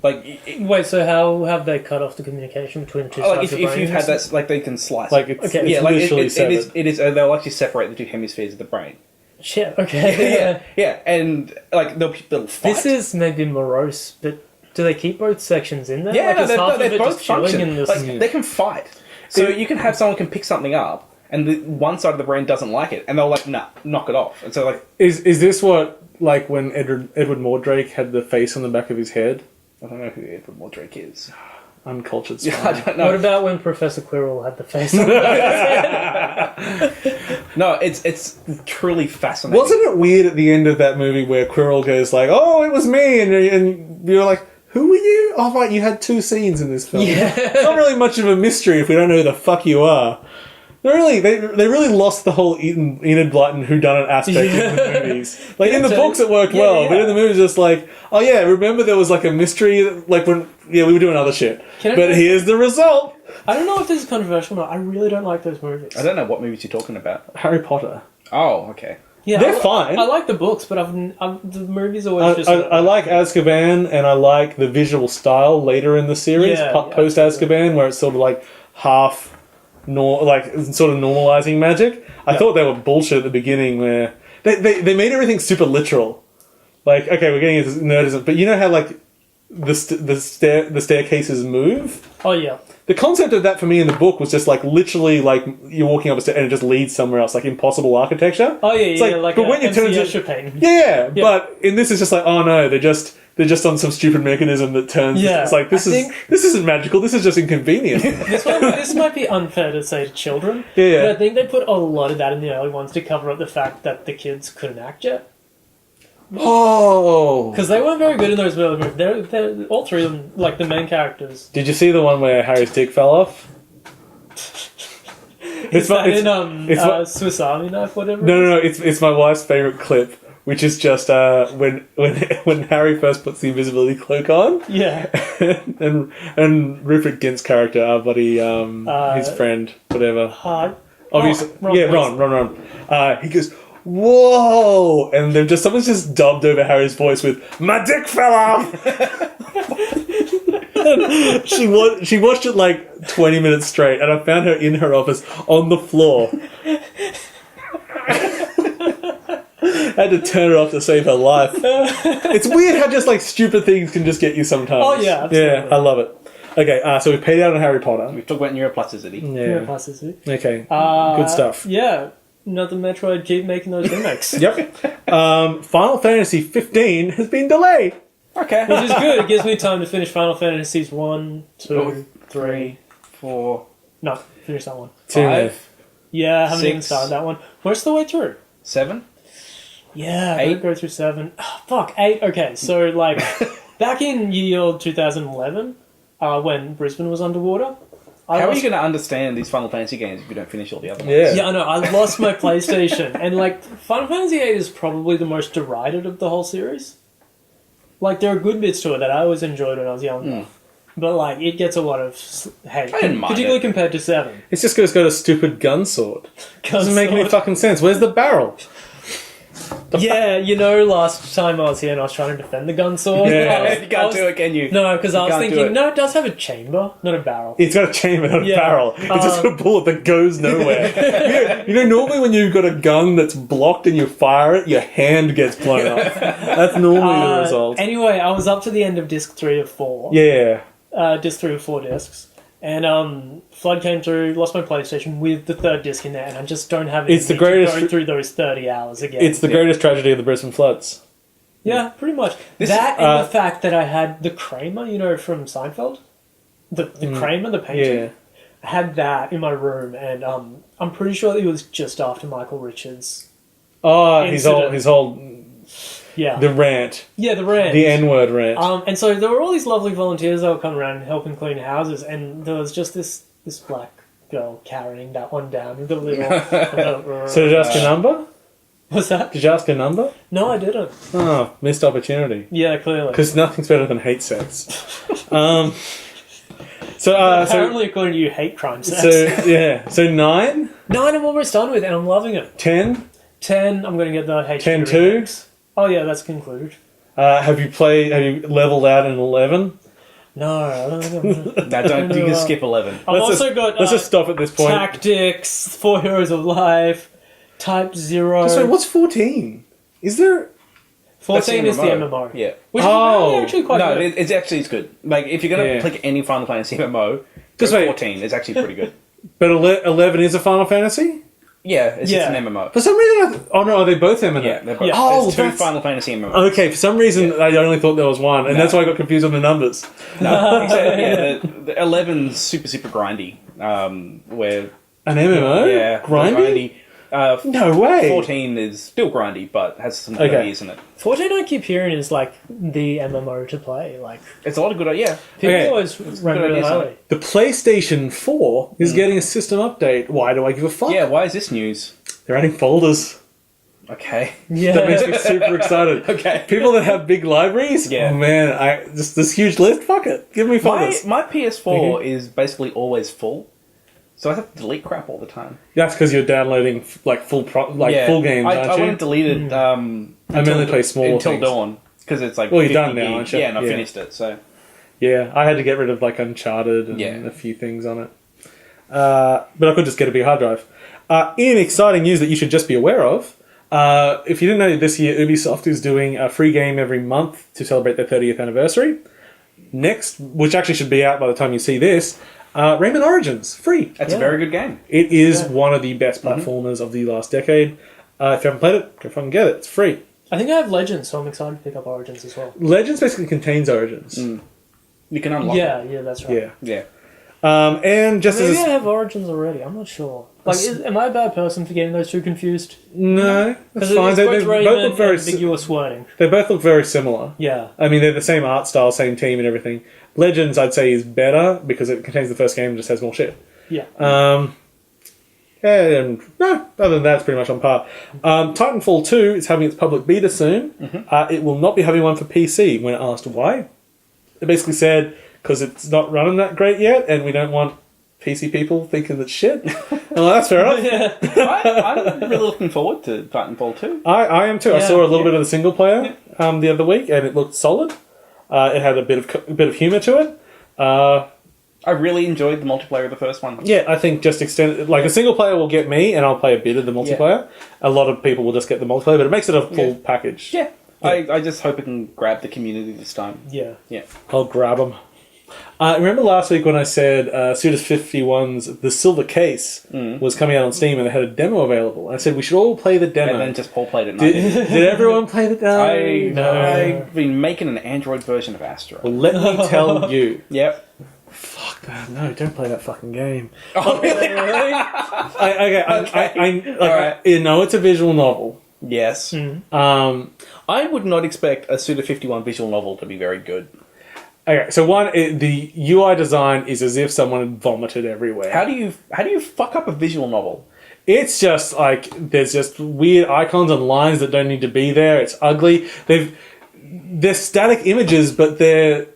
Wait, so how have they cut off the communication between two sides of the if brain? you've had that, they can slice. It's Okay. yeah, literally severed. it is. They'll actually separate the two hemispheres of the brain. Shit, okay. Yeah, and they'll fight. This is maybe morose, but do they keep both sections in there? Yeah, no, is half of they're it both just chilling function. in this... They can fight. So you can have someone can pick something up, and the one side of the brain doesn't like it, and they'll knock it off. And so Is this what, when Edward Mordrake had the face on the back of his head? I don't know who Edward Mordrake is. Uncultured I swine. don't know. What about when Professor Quirrell had the face on the No, it's truly fascinating. Wasn't it weird at the end of that movie where Quirrell goes like, "Oh, it was me," and you're like, "Who were you?" Oh, right, you had two scenes in this film. Yeah. Not really much of a mystery if we don't know who the fuck you are. They really lost the whole Enid Blyton whodunit aspect in the movies. In the books it worked well, but in the movies it's like, oh yeah, remember there was a mystery when we were doing other shit. But here's the result. I don't know if this is controversial or not. I really don't like those movies. I don't know what movies you're talking about. Harry Potter. Oh, okay. Yeah, They're fine. I like the books, but the movies always just... I like Azkaban, and I like the visual style later in the series, post Azkaban, where it's sort of half... sort of normalizing magic. I thought they were bullshit at the beginning, where they made everything super literal. Okay, we're getting into nerdism, but you know how the staircases move? Oh yeah. The concept of that for me in the book was just literally you're walking up a stair and it just leads somewhere else, impossible architecture. Oh yeah, It's but when you turn into painting. yeah, but in this it's just oh no, they're they're just on some stupid mechanism that turns. Yeah, It's like this isn't magical. This is just inconvenient. This might be unfair to say to children, Yeah. but I think they put a lot of that in the early ones to cover up the fact that the kids couldn't act yet. Oh, Because they weren't very good in those early movies. They're all three of them, like the main characters. did you see the one where Harry's dick fell off? Is that in Swiss Army Knife, whatever? No. It's my wife's favorite clip, which is just when Harry first puts the invisibility cloak on. Yeah. and Rupert Gint's character, our buddy, his friend, whatever. Obviously, Ron. He goes, "Whoa!" And then someone's just dubbed over Harry's voice with "My dick fell off." She watched it like 20 minutes straight, and I found her in her office on the floor. Had to turn it off to save her life. It's weird how just like stupid things can just get you sometimes. Oh yeah, absolutely. Yeah, I love it. Okay, so we've paid out on Harry Potter. We've talked about neuroplasticity. Yeah. Neuroplasticity. Okay. Good stuff. Yeah. Another Metroid, keep making those remakes. Yep. Final Fantasy 15 has been delayed. Okay. Which is good. It gives me time to finish Final Fantasies 1, 2, 3, 4. No, finish that one. 5. Yeah, I haven't even 6. started that one. Most of the way through. 7. Yeah, I 8. didn't go through 7. Oh, fuck, 8. Okay, so like back in year 2011, when Brisbane was underwater. How are you going to understand these Final Fantasy games if you don't finish all the other ones? Yeah. Yeah, I know. I lost my PlayStation, and like Final Fantasy VIII is probably the most derided of the whole series. Like there are good bits to it that I always enjoyed when I was younger, but like it gets a lot of hate, I didn't mind particularly it. compared to 7. It's just because it's got a stupid gun sword. Doesn't make any fucking sense. Where's the barrel? Yeah, you know, last time I was here and I was trying to defend the gun sword. Yeah. You can't do it, can you? No, because I was can't do thinking, it. no, it does have a chamber, not a barrel. It's got a chamber, not a Yeah. barrel. It's just got a bullet that goes nowhere. you know, normally when you've got a gun that's blocked and you fire it, your hand gets blown off. That's normally the result. Anyway, I was up to the end of disc 3 of 4. Yeah. Disc 3 of 4 discs. And Flood came through, lost my PlayStation with the third disc in there, and I just don't have it. It's the greatest- to go through those 30 hours again. It's the greatest tragedy of the Brisbane floods. Yeah, pretty much. That and the fact that I had the Kramer, you know, from Seinfeld, the Kramer, the painting. Yeah. I had that in my room, and I'm pretty sure it was just after Michael Richards. Oh, Incident. his whole Yeah, the rant, the rant. the N-word rant. And so there were all these lovely volunteers that would come around and help him clean houses, and there was just this black girl carrying that one down with a little. So did you ask your number? What's that? Did you ask your number? No, I didn't. Oh, missed opportunity. Yeah, clearly. Because nothing's better than hate sex. So Apparently, according to you, hate crime sex. So 9, 9 I'm almost done with, and I'm loving it. 10, 10, I'm going to get the HD 10 2. remakes. Oh yeah, that's concluded. Have you leveled out in 11? No, I don't think I'm No, don't. You can skip 11. I've also got Let's just stop at this point. Tactics, 4 Heroes of Life, Type 0. So what's 14? Is there? 14 is the MMO. MMO. Yeah. Which is apparently actually quite No, good. it's good. Like, if you're going to click any Final Fantasy MMO, Just go wait. 14 is actually pretty good. But 11 is a Final Fantasy? Yeah, it's Yeah. just an MMO. For some reason, are they both MMO? Yeah, they're both. Yeah. Oh, There's 2 that's- Final Fantasy MMOs. Okay, for some reason, I only thought there was one, and that's why I got confused on the numbers. No, exactly, yeah, the 11's super grindy. Where An MMO? yeah, Grindy? No way. 14 is still grindy, but has some Okay. good ideas in it. 14 I keep hearing is like the MMO to play. Like It's a lot of good. Yeah, people Okay. always rank really ideas on highly. The PlayStation 4 is getting a system update. Why do I give a fuck? yeah. Why is this news? They're adding folders. Okay. That makes Yeah. me super excited. Okay. People that have big libraries, Yeah. oh man, just this huge list, fuck it. Give me My, folders. my PS4 is basically always full, so I have to delete crap all the time. That's because you're downloading full games, I aren't went you? and deleted. I mainly play smaller until things. Dawn because it's like Well, you're 50 done now, gig. aren't you? Yeah, and I Yeah. finished it. So Yeah, I had to get rid of like Uncharted and Yeah. a few things on it. But I could just get a big hard drive. In exciting news that you should just be aware of, if you didn't know, this year Ubisoft is doing a free game every month to celebrate their 30th anniversary. Next, which actually should be out by the time you see this, Rayman Origins, free. that's a very good game. It is one of the best platformers of the last decade. If you haven't played it, go fucking get it. It's free. I think I have Legends, so I'm excited to pick up Origins as well. Legends basically contains Origins. You can unlock Yeah, it. yeah, that's right. Yeah. Yeah. And just Maybe as I have Origins already. I'm not sure. Like, am I a bad person for getting those two confused? no, that's Because fine. it's They both both Rayman look very. and ambiguous wording. They both look very similar. Yeah. I mean, they're the same art style, same team, and everything. Legends, I'd say, is better because it contains the first game and just has more shit. Yeah. And no, other than that, it's pretty much on par. Titanfall 2 is having its public beta soon. It will not be having one for PC. When asked why, it basically said because it's not running that great yet, and we don't want PC people thinking that shit. Well, that's fair enough. I'm really looking forward to Titanfall 2. I am too. I Yeah, saw a little bit of the single player the other week, and it looked solid. It had a bit of humor to it. I really enjoyed the multiplayer of the first one. Yeah, I think just extend like a single player will get me, and I'll play a bit of the multiplayer. A lot of people will just get the multiplayer, but it makes it a full package. Yeah. I just hope it can grab the community this time. Yeah. Yeah. I'll grab them. Remember last week when I said Suda51's The Silver Case was coming out on Steam and they had a demo available? I said we should all play the demo. And then just Paul played it. Did everyone play the demo? I've been making an Android version of Astro. Well, let me tell you. Yep. Fuck that! No, don't play that fucking game. Oh, really? I know it's a visual novel. Yes. I would not expect a Suda51 visual novel to be very good. Okay, so the UI design is as if someone had vomited everywhere. How do you fuck up a visual novel? It's just like there's just weird icons and lines that don't need to be there. It's ugly. They're static images, but they're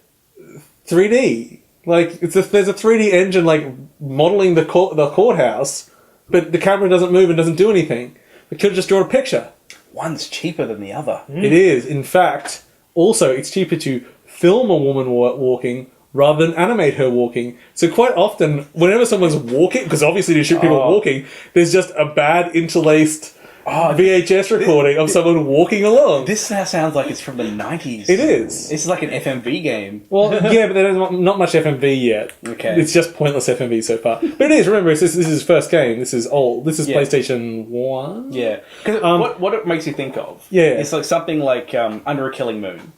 3D. Like there's a 3D engine like modeling the courthouse, but the camera doesn't move and doesn't do anything. They could have just drawn a picture. One's cheaper than the other. It is, in fact. Also, it's cheaper to film a woman walking rather than animate her walking. So quite often, whenever someone's walking, because obviously to shoot people walking, there's just a bad interlaced VHS recording of someone walking along. This now sounds like it's from the 90s. It is. This is like an FMV game. Well, yeah, but there's not much FMV yet. Okay. It's just pointless FMV so far. But it is, remember, this is his first game. This is old. This is PlayStation 1. Yeah. Because what it makes you think of it's like something like Under a Killing Moon,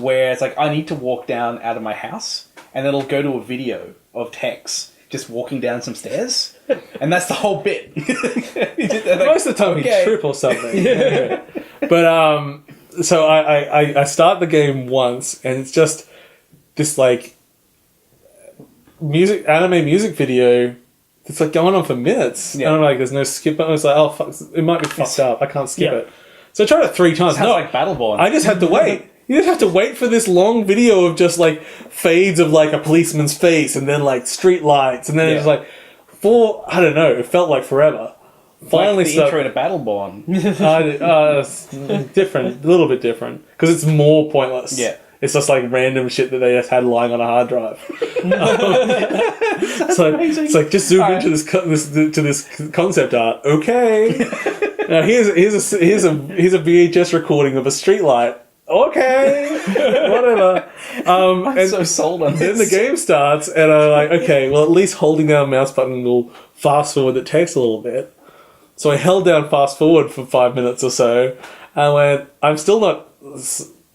where it's like, I need to walk down out of my house, and then it'll go to a video of Tex just walking down some stairs, and that's the whole bit. Most of the time he'd trip or something. Yeah. But, so I start the game once, and it's just this, like, anime music video. It's, like, going on for minutes. Yeah. And I'm like, there's no skip. I was like, oh, fuck, it might be fucked up. I can't skip it. So I tried it 3 times. Sounds like Battleborn. I just had to wait. You just have to wait for this long video of just, like, fades of, like, a policeman's face and then, like, street lights. And then it was, like, I don't know, it felt like forever. Finally, like the intro to Battleborn. It's different, a little bit different. Because it's more pointless. Yeah. It's just, like, random shit that they just had lying on a hard drive. It's like, just zoom into this concept art. Okay. Now, here's a VHS recording of a street light. Okay, whatever. I'm so sold on this. Then the game starts, and I'm like, okay, well, at least holding down the mouse button will fast forward the text a little bit. So I held down fast forward for 5 minutes or so, and went, I'm still not.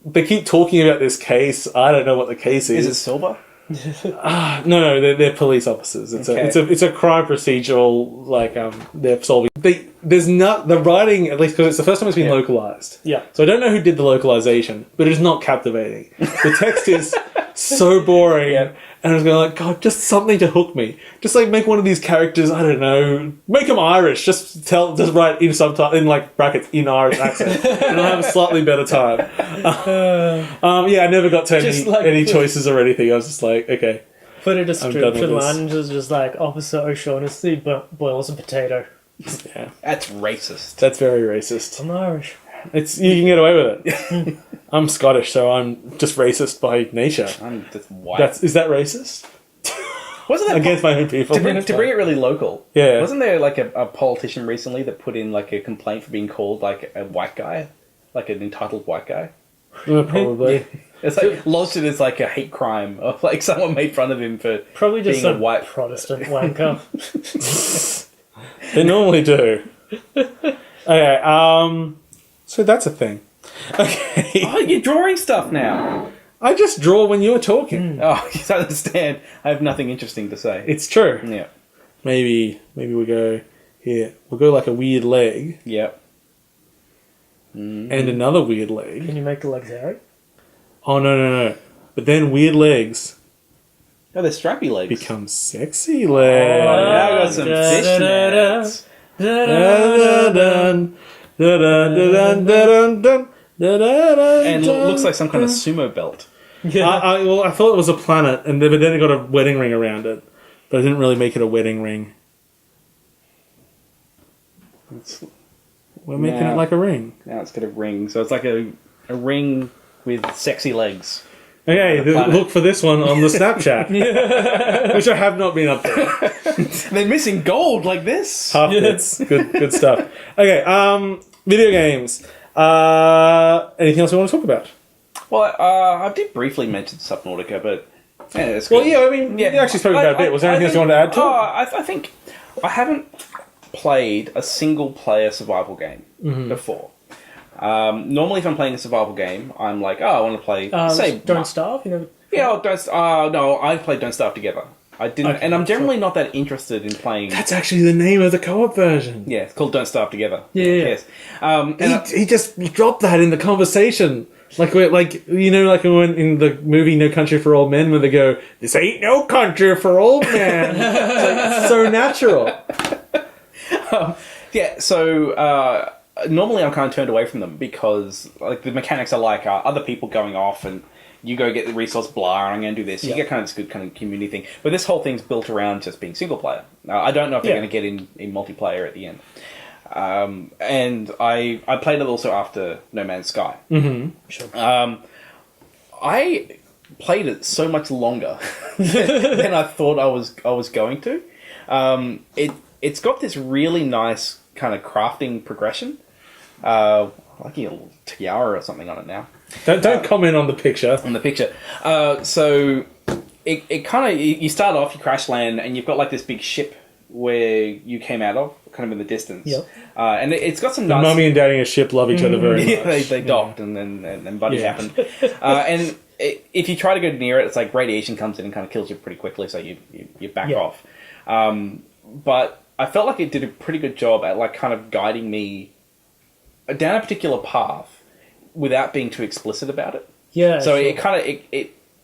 They keep talking about this case. I don't know what the case is. Is it silver? No, they're police officers. It's a crime procedural. Like they're solving. There's not the writing, at least because it's the first time it's been localized. Yeah. So I don't know who did the localization, but it is not captivating. The text is so boring, and I was going like, God, just something to hook me. Just like make one of these characters. I don't know, make them Irish. Just write in subtitle in like brackets in Irish accent, and I'll have a slightly better time. I never got to any choices or anything. I was just like, okay. Put a description line and just like Officer O'Shaughnessy boils a potato. Yeah, that's racist. That's very racist. I'm Irish. You can get away with it. I'm Scottish, so I'm just racist by nature. I'm just white. Is that racist? Wasn't that against my own people? To bring it really local. Yeah. Wasn't there like a politician recently that put in like a complaint for being called like a white guy, like an entitled white guy? Probably. It's like lodged it as like a hate crime, or like someone made fun of him for probably just being a white Protestant wanker. They normally do. Okay, so that's a thing. Okay. Oh, you're drawing stuff now. I just draw when you're talking. Oh, you don't understand. I have nothing interesting to say. It's true. Yeah. Maybe we go here. We'll go like a weird leg Yep. and another weird leg. Can you make the legs hairy? Oh no! But then weird legs Oh, they're strappy legs. become sexy legs. Oh, now I got some fishnets. Dun, dun, dun, dun, dun, dun, dun, dun, And dun. looks like some kind of sumo belt. Yeah. I thought it was a planet, but then it got a wedding ring around it. But I didn't really make it a wedding ring. We're making Now- it like a ring. Now it's got a ring. So it's like a ring with sexy legs. Okay, planet. look for this one on the Snapchat, which I have not been up there. They're missing gold like this. Half bits, good stuff. Okay, video games. Anything else we want to talk about? Well, I did briefly mention Subnautica, but yeah, it's good. Well, yeah, I mean, you actually spoke about it a bit. Was there anything else you wanted to add to it? I think I haven't played a single player survival game before. Normally, if I'm playing a survival game, I'm like, oh, I want to play, say, Don't Starve? You know? yeah, no, I played Don't Starve Together. I didn't, Okay, and I'm generally not that interested in playing. That's actually the name of the co-op version. Yeah, it's called Don't Starve Together. Yeah. Yes. And He just dropped that in the conversation. Like when in the movie No Country for Old Men, when they go, "This ain't no country for old men." It's so natural. yeah, so normally I'm kind of turned away from them because like the mechanics are like other people going off and you go get the resource, blah, and I'm going to do this. You Yeah. get kind of this good kind of community thing. But this whole thing's built around just being single player. I don't know if they're Yeah. going to get in multiplayer at the end. And I played it also after No Man's Sky. Sure. I played it so much longer than I thought I was going to. It's got this really nice kind of crafting progression. Like a little tiara or something on it now. Don't comment on the picture. On the picture. So it kind of you start off, you crash land, and you've got like this big ship where you came out of, kind of in the distance. Yep. And it's got some nice. Mummy and Daddy and a ship love each other very Yeah, much. they docked and then buddy Yeah. happened. And if you try to go near it, it's like radiation comes in and kind of kills you pretty quickly, so you back Yeah. off. But I felt like it did a pretty good job at like kind of guiding me down a particular path without being too explicit about it. Yeah. So sure. it kind of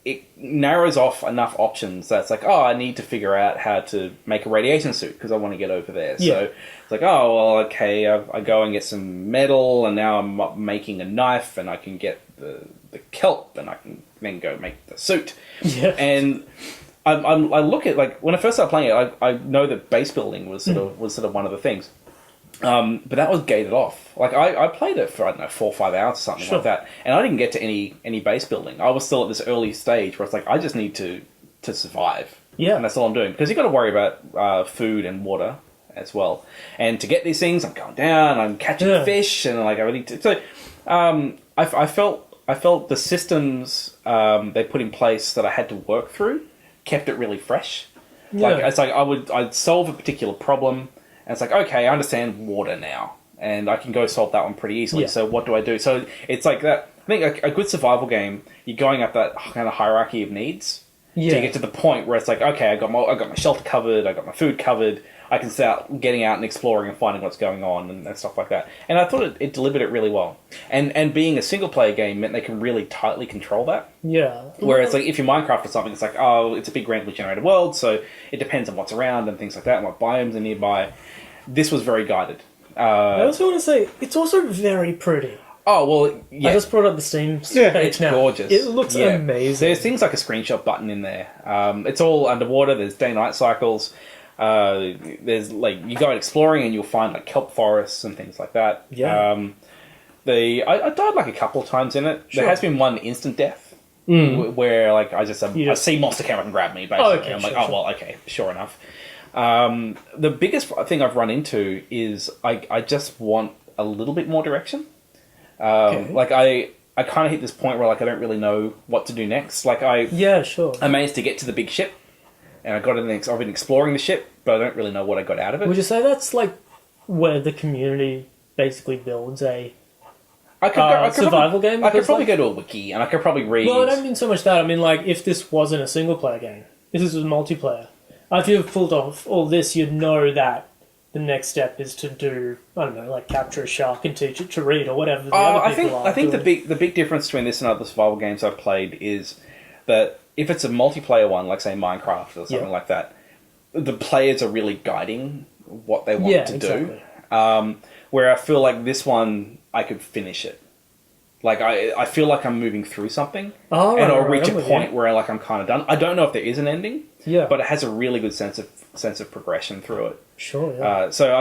it narrows off enough options that's like, oh, I need to figure out how to make a radiation suit because I want to get over there. Yeah. So it's like, oh, well, okay, I go and get some metal, and now I'm making a knife, and I can get the kelp, and I can then go make the suit. Yeah. And I look at, like, when I first started playing it, I know that base building was sort of one of the things. But that was gated off. Like, I played it for, I don't know, 4 or 5 hours or something Sure. like that. And I didn't get to any base building. I was still at this early stage where it's like, I just need to survive. Yeah. And that's all I'm doing. Because you've got to worry about food and water as well. And to get these things, I'm going down, I'm catching fish, and like, I really... So, I felt the systems they put in place that I had to work through kept it really fresh. Like, Yeah. it's like I'd solve a particular problem, and it's like, okay, I understand water now, and I can go solve that one pretty easily. Yeah. So what do I do? So it's like that. I think a good survival game, you're going up that kind of hierarchy of needs. Yeah. To get to the point where it's like, okay, I got my shelter covered, I got my food covered. I can start getting out and exploring and finding what's going on and stuff like that. And I thought it delivered it really well. And being a single player game meant they can really tightly control that. Yeah. Whereas, like, if you're Minecraft or something, it's like, oh, it's a big randomly generated world, so it depends on what's around and things like that, and what biomes are nearby. This was very guided. I also want to say, it's also very pretty. Oh, well, yeah. I just brought up the Steam Yeah, page It's now. gorgeous. It looks Yeah. amazing. There's things like a screenshot button in there. It's all underwater. There's day-night cycles. There's, like, you go out exploring and you'll find, like, kelp forests and things like that. Yeah. I died, like, a couple of times in it. Sure. There has been one instant death where, like, I see monster come up and grab me, basically. Oh, okay, I'm sure, like, oh, sure. well, okay, sure enough. The biggest thing I've run into is I just want a little bit more direction. Okay. Like, I kind of hit this point where, like, I don't really know what to do next. Like, Yeah, sure. I managed to get to the big ship, and I've been exploring the ship, but I don't really know what I got out of it. Would you say that's like where the community basically builds a survival game. I could because, probably like, go to a wiki and I could probably read. Well, I don't mean so much that. I mean, like, if this wasn't a single player game, if this was multiplayer, if you pulled off all this, you'd know that the next step is to do, I don't know, like capture a shark and teach it to read or whatever the other people are. I think doing. the big difference between this and other survival games I've played is that if it's a multiplayer one, like say Minecraft or something like that, the players are really guiding what they want to do. Where I feel like this one, I could finish it. Like I feel like I'm moving through something, and I'll reach a point where I'm kind of done. I don't know if there is an ending, but it has a really good sense of progression through it. Sure. Yeah. So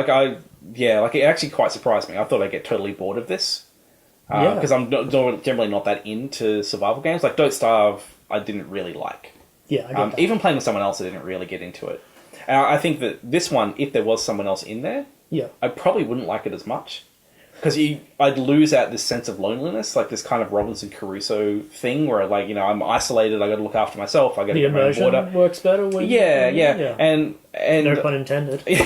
it actually quite surprised me. I thought I'd get totally bored of this because I'm generally not that into survival games. Like Don't Starve, I didn't really like. Yeah, I get that. Even playing with someone else, I didn't really get into it. And I think that this one, if there was someone else in there, I probably wouldn't like it as much. Because I'd lose out this sense of loneliness, like this kind of Robinson Crusoe thing where, like, I'm isolated, I got to look after myself, I got to get my own water. Works better when and no pun intended. And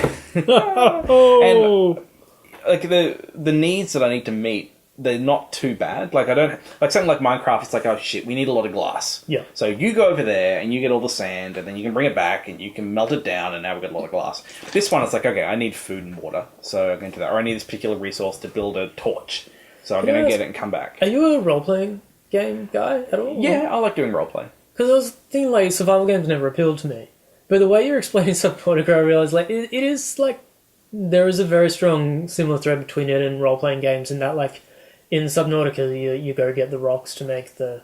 like the needs that I need to meet, they're not too bad. Like I don't like something like Minecraft. It's like, oh shit, we need a lot of glass. Yeah. So you go over there and you get all the sand, and then you can bring it back and you can melt it down, and now we've got a lot of glass. This one, it's like, okay, I need food and water, so I'm going to that, or I need this particular resource to build a torch, so I'm going to get it and come back. Are you a role playing game guy at all? Yeah, I like doing role play. Because I was thinking like survival games never appealed to me, but the way you're explaining Subnautica, I realized like it is like there is a very strong similar thread between it and role playing games in that like. In Subnautica, you go get the rocks to make the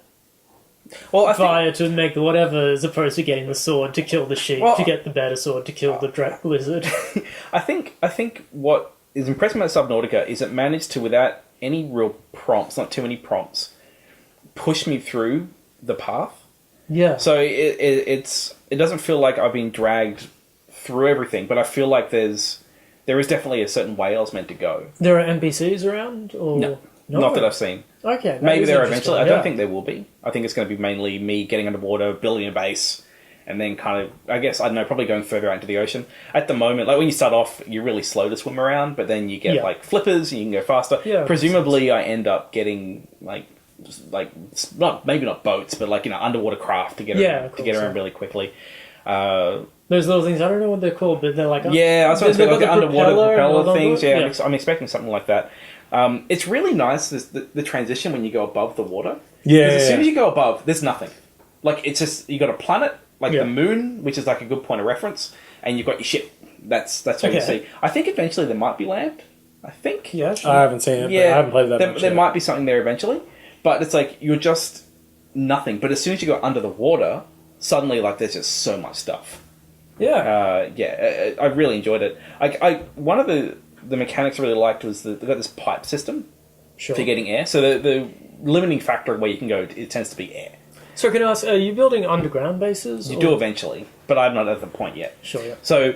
fire, to make the whatever, as opposed to getting the sword to kill the sheep, to get the better sword to kill the lizard. I think what is impressive about Subnautica is it managed to, without any real prompts, not too many prompts, push me through the path. Yeah. So it doesn't feel like I've been dragged through everything, but I feel like there is definitely a certain way I was meant to go. There are NPCs around, or no. Not that I've seen. Okay. Maybe there eventually. I don't think there will be. I think it's going to be mainly me getting underwater, building a base, and then kind of, I guess, I don't know, probably going further out into the ocean. At the moment, like when you start off, you're really slow to swim around, but then you get like flippers and you can go faster. Yeah, presumably, I end up getting maybe not boats, but like underwater craft to get around really quickly. Those little things, I don't know what they're called, but they're like... I was expecting like underwater propeller things. Yeah, I'm expecting something like that. It's really nice, the transition when you go above the water. Yeah. Because as soon as you go above, there's nothing. Like, it's just, you got a planet, like the moon, which is like a good point of reference, and you've got your ship. That's what you see. I think eventually there might be land. I think. Yeah, sure. I haven't seen it, but I haven't played that much There yet. might be something there eventually, but it's like, you're just nothing. But as soon as you go under the water, suddenly, like, there's just so much stuff. Yeah. I really enjoyed it. One of the mechanics I really liked was they've got this pipe system for getting air. So the limiting factor where you can go, it tends to be air. So can I ask, are you building underground bases? You do eventually, but I'm not at the point yet. Sure, yeah. So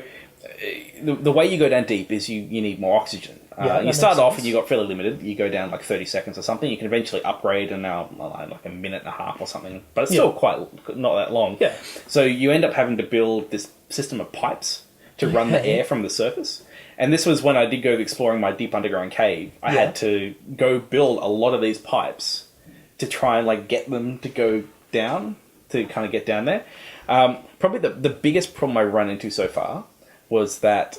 the way you go down deep is you need more oxygen. You start off and you got fairly limited. You go down like 30 seconds or something. You can eventually upgrade and now like a minute and a half or something. But it's still quite not that long. Yeah. So you end up having to build this system of pipes to run the air from the surface. And this was when I did go exploring my deep underground cave. I had to go build a lot of these pipes to try and like get them to go down, to kind of get down there. Probably the biggest problem I run into so far was that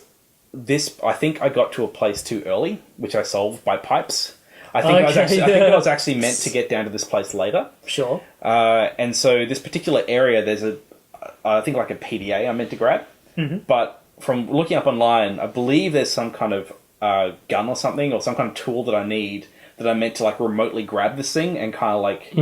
I think I got to a place too early, which I solved by pipes. I think I was actually meant to get down to this place later. Sure. And so this particular area, there's I think like a PDA I'm meant to grab. Mm-hmm. But from looking up online, I believe there's some kind of gun or something, or some kind of tool that I need that I'm meant to like remotely grab this thing and kind of like,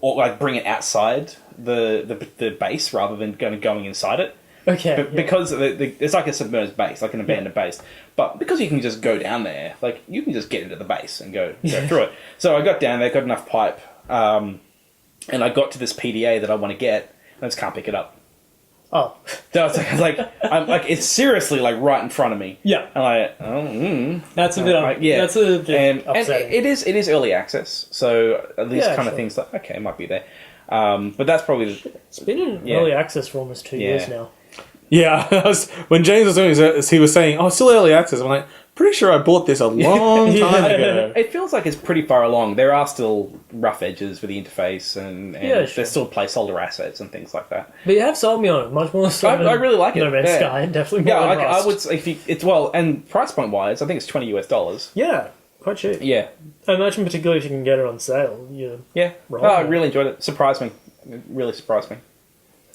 or like bring it outside the base rather than going inside it. Okay. Because it's like a submerged base, like an abandoned base. But because you can just go down there, like you can just get into the base and go through it. So I got down there, got enough pipe, and I got to this PDA that I want to get, and I just can't pick it up. Oh. So I'm like, it's seriously like right in front of me. Yeah. And like, that's a bit that's a bit upsetting. And it is early access, so these kind of things like, okay, it might be there. But that's probably it's been in early access for almost 2 years now. Yeah, when James was doing this, he was saying, "Oh, it's still early access." I'm like, pretty sure I bought this a long time ago. It feels like it's pretty far along. There are still rough edges with the interface, and Yeah, sure. there's still placeholder assets and things like that. But you have sold me on it much more so I really like it. No Man's Yeah. Sky, and definitely more Yeah, than I Rust. would say if you, it's well, and price point wise, I think it's $20 US. Yeah, quite cheap. Yeah, I imagine particularly if you can get it on sale. yeah. Right. Oh, I really enjoyed it. Surprised me. It really surprised me.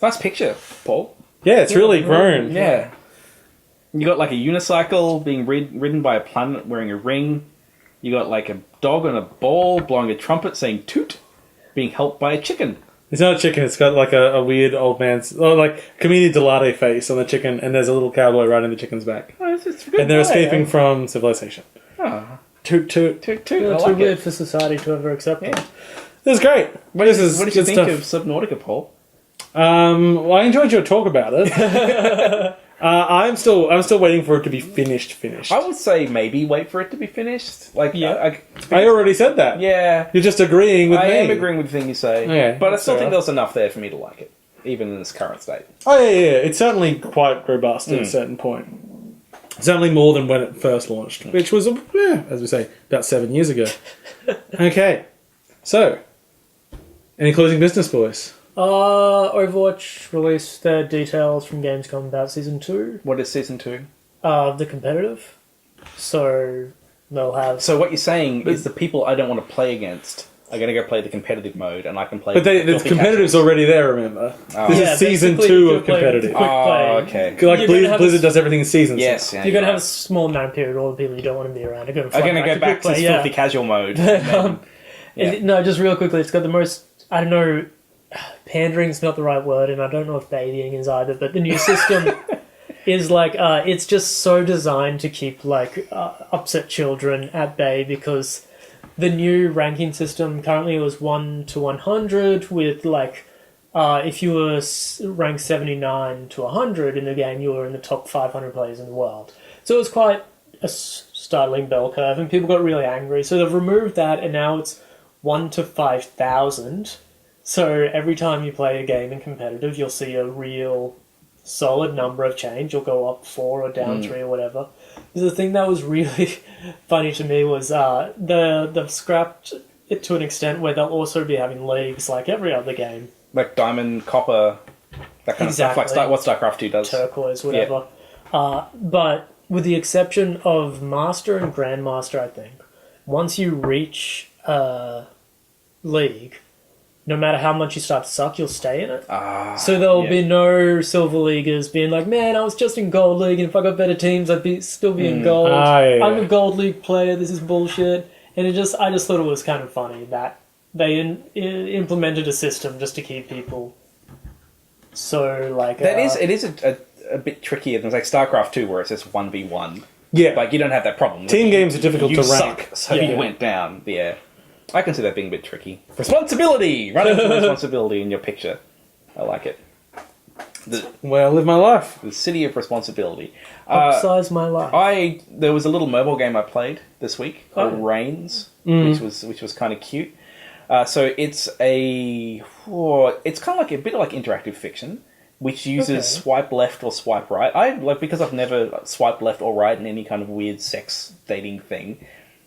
Nice picture, Paul. Yeah, it's really grown. Yeah. You got like a unicycle being ridden by a planet wearing a ring. You got like a dog on a ball blowing a trumpet saying toot, being helped by a chicken. It's not a chicken. It's got like a weird old man's, like comedian Delade face on the chicken, and there's a little cowboy riding the chicken's back, Oh, it's a good and they're play, escaping from civilization. Oh, Toot toot. toot toot. Yeah, I too like weird it. for society to ever accept them. Yeah. This is great. What This did is you good think stuff. of Subnautica, Paul? Well, I enjoyed your talk about it. I'm still waiting for it to be finished. I would say maybe wait for it to be finished. Like, Yeah. I already said that. yeah. You're just agreeing with I me. am agreeing with the thing you say. Yeah, but I that's still fair think enough. there's enough there for me to like it, even in its current state. Oh yeah. It's certainly quite robust at a certain point. Certainly more than when it first launched, which was, as we say, about 7 years ago. Okay, so any closing business, boys? Overwatch released their details from Gamescom about Season 2 What is Season 2? of the competitive. So they'll have... So what you're saying is the people I don't want to play against are going to go play the competitive mode, and I can play... But the filthy competitive's casuals. already there. Remember, Oh. this Yeah, is season basically, 2 you of play competitive. quick Oh, play. okay. Like You're gonna have Blizzard a- does everything in seasons. Yes, yeah, You're going to have a small man period, all the people you don't want to be around are going to I'm going to go back to quick play, filthy casual mode. and then- No, just real quickly, it's got the most... I don't know... Pandering's not the right word, and I don't know if babying is either, but the new system is like... it's just so designed to keep, like, upset children at bay, because the new ranking system currently was 1 to 100, with, like... if you were ranked 79 to 100 in the game, you were in the top 500 players in the world. So it was quite a startling bell curve, and people got really angry. So they've removed that, and now it's 1 to 5,000. So every time you play a game in competitive, you'll see a real solid number of change. You'll go up 4 or down 3 or whatever. The thing that was really funny to me was they've scrapped it to an extent where they'll also be having leagues like every other game. like Diamond, Copper, that kind of stuff. Like Exactly. what StarCraft 2 does. Turquoise, whatever. But with the exception of Master and Grandmaster, I think, once you reach League, no matter how much you start to suck, you'll stay in it. So there'll be no Silver Leaguers being like, man, I was just in Gold League, and if I got better teams, I'd still be in Gold. Yeah. I'm a Gold League player, this is bullshit. And I just thought it was kind of funny that they implemented a system just to keep people so, like... It is a bit trickier than like StarCraft 2, where it's just 1v1. Yeah. Like, you don't have that problem. Team games are difficult you to rank. suck, so Yeah. you went down. Yeah. I can see that being a bit tricky. Responsibility! Running for responsibility in your picture. I like it. Well, live my life. The city of responsibility. upsize my life. There was a little mobile game I played this week called Oh. Reigns, which was kind of cute. So it's it's kind of like a bit like interactive fiction, which uses Okay. swipe left or swipe right. Because I've never swiped left or right in any kind of weird sex dating thing.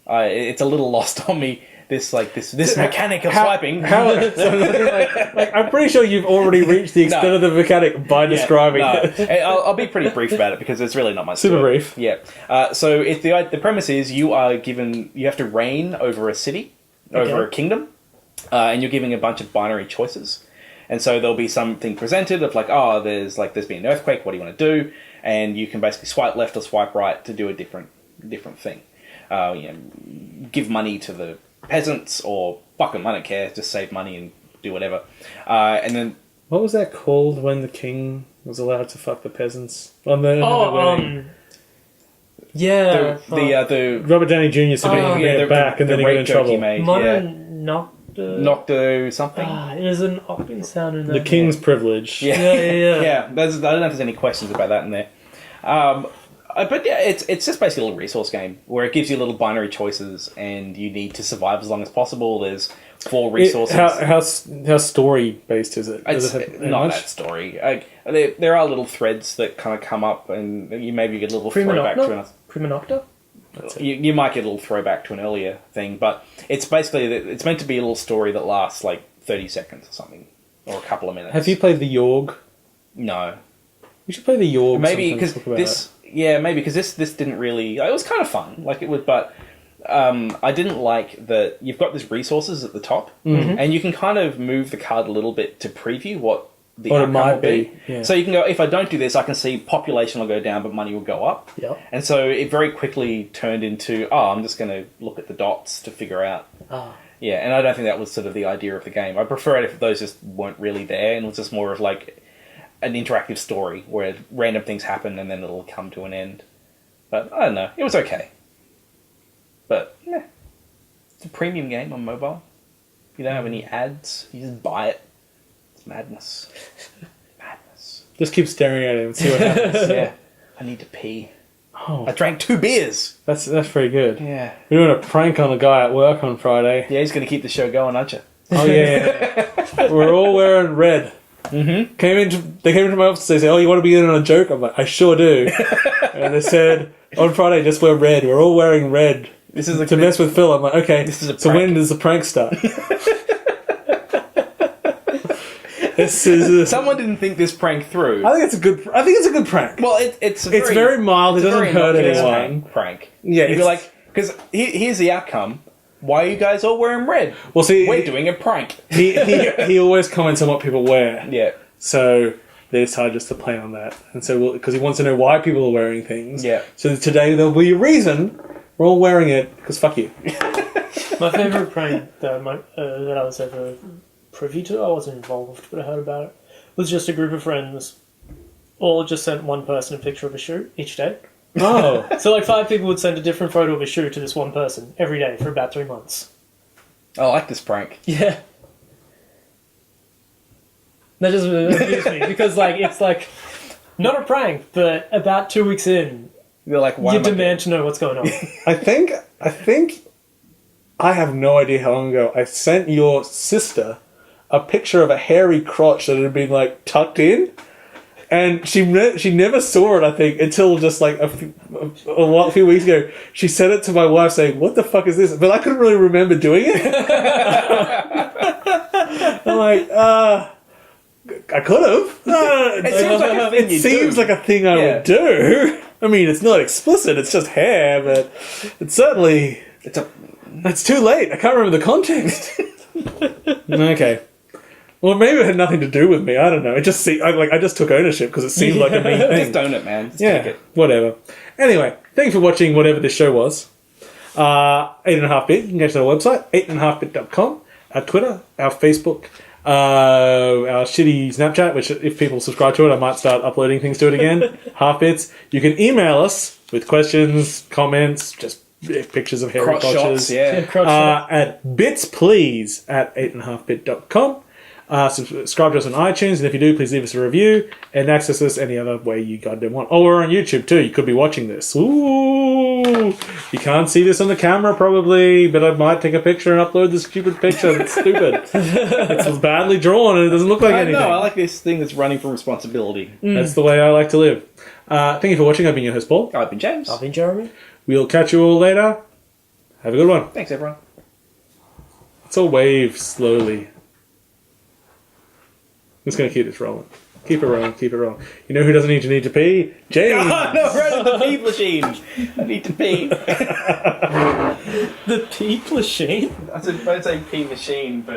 It's a little lost on me. This mechanic of swiping. I'm pretty sure you've already reached the extent No. of the mechanic by describing No. it. And I'll be pretty brief about it because it's really not much. Super to it. brief. Yeah. So if the premise is you have to reign over a city, over Okay. a kingdom, and you're giving a bunch of binary choices. And so there'll be something presented of like, there's been an earthquake. What do you want to do? And you can basically swipe left or swipe right to do a different thing. Give money to the peasants, or fuck them, I don't care. Just save money and do whatever. And then What was that called when the king was allowed to fuck the peasants? On the wedding? Yeah. the Robert Downey Jr. said he Oh, bring it back, and then he got in rape joke he trouble. made, Nocto something. There's an opping sound in The there. king's privilege. Yeah. Yeah. I don't know if there's any questions about that in there. But yeah, it's just basically a little resource game where it gives you little binary choices, and you need to survive as long as possible. There's 4 resources. How story based is it? Does It's it have not much? that story. There are little threads that kind of come up, and you maybe get a little Prima throwback Nocta? to it. Prima Nocta? You might get a little throwback to an earlier thing, but it's basically it's meant to be a little story that lasts like 30 seconds or something, or a couple of minutes. Have you played the Yorg? No. You should play the Yorg. Maybe because this didn't really. It was kind of fun, like it would, but I didn't like that you've got these resources at the top, and you can kind of move the card a little bit to preview what the outcome will be. Yeah. So you can go, if I don't do this, I can see population will go down, but money will go up. Yep. And so it very quickly turned into, I'm just going to look at the dots to figure out. Yeah, and I don't think that was sort of the idea of the game. I prefer it if those just weren't really there and it was just more of like an interactive story where random things happen and then it'll come to an end. But I don't know, it was okay. But, it's a premium game on mobile. You don't have any ads, you just buy it. It's madness. Madness. Just keep staring at it and see what happens. Yeah. I need to pee. Oh, I drank 2 beers. that's pretty good. Yeah. We're doing a prank on a guy at work on Friday. Yeah, he's going to keep the show going, aren't you? Oh yeah. We're all wearing red. Mm-hmm. They came into my office. They said, "Oh, you want to be in on a joke?" I'm like, "I sure do." And they said, "On Friday, just wear red. We're all wearing red." This is to mess with Phil. I'm like, "Okay." This is a so prank. when does the prank start? This is Someone didn't think this prank through. I think it's a good prank. Well, it's very mild. It doesn't hurt anyone. Prank. Yeah, You'd be like, because here's the outcome. Why are you guys all wearing red? Well, see, we're doing a prank. he always comments on what people wear. Yeah. So they decided just to play on that, and so because he wants to know why people are wearing things. Yeah. So today there'll be a reason we're all wearing it because fuck you. My favourite prank that I was ever privy to, I wasn't involved, but I heard about it, was just a group of friends all just sent one person a picture of a shoe each day. Oh. So like 5 people would send a different photo of a shoe to this one person every day for about 3 months. I like this prank. Yeah. That just amused me because like it's like not a prank, but about 2 weeks in, You're like, why you am I demand to know what's going on. I think I have no idea how long ago I sent your sister a picture of a hairy crotch that had been like tucked in, and she never saw it. I think until just like a few weeks ago, she sent it to my wife saying, "What the fuck is this?" But I couldn't really remember doing it. I'm like, I could have. It seems like a thing It seems like a thing I would do. I mean, it's not explicit; it's just hair, but it's certainly. It's too late. I can't remember the context. Okay. Well, maybe it had nothing to do with me. I don't know. It just I just took ownership because it seemed like a me thing. Just own it, man. Just Yeah, take it. whatever. Anyway, thanks for watching whatever this show was. 8.5bit. You can go to our website, 8.5bit.com, our Twitter, our Facebook, our shitty Snapchat, which if people subscribe to it, I might start uploading things to it again. Half Bits. You can email us with questions, comments, just pictures of hairy Crotch crotches. shots, yeah. At bitsplease@8.5bit.com. Subscribe to us on iTunes, and if you do, please leave us a review and access us any other way you goddamn want. Oh, we're on YouTube too. You could be watching this. Ooh, you can't see this on the camera probably, but I might take a picture and upload this stupid picture. That's stupid. It's badly drawn and it doesn't look like anything. No, I like this thing that's running from responsibility. That's the way I like to live. Thank you for watching. I've been your host, Paul. I've been James. I've been Jeremy. We'll catch you all later. Have a good one. Thanks, everyone. Let's all wave slowly. I'm just going to keep this rolling. Keep it rolling, keep it rolling. You know who doesn't need to pee? James! Oh, no, we're at the pee machine. I need to pee. The pee machine? I said, don't say pee machine, but...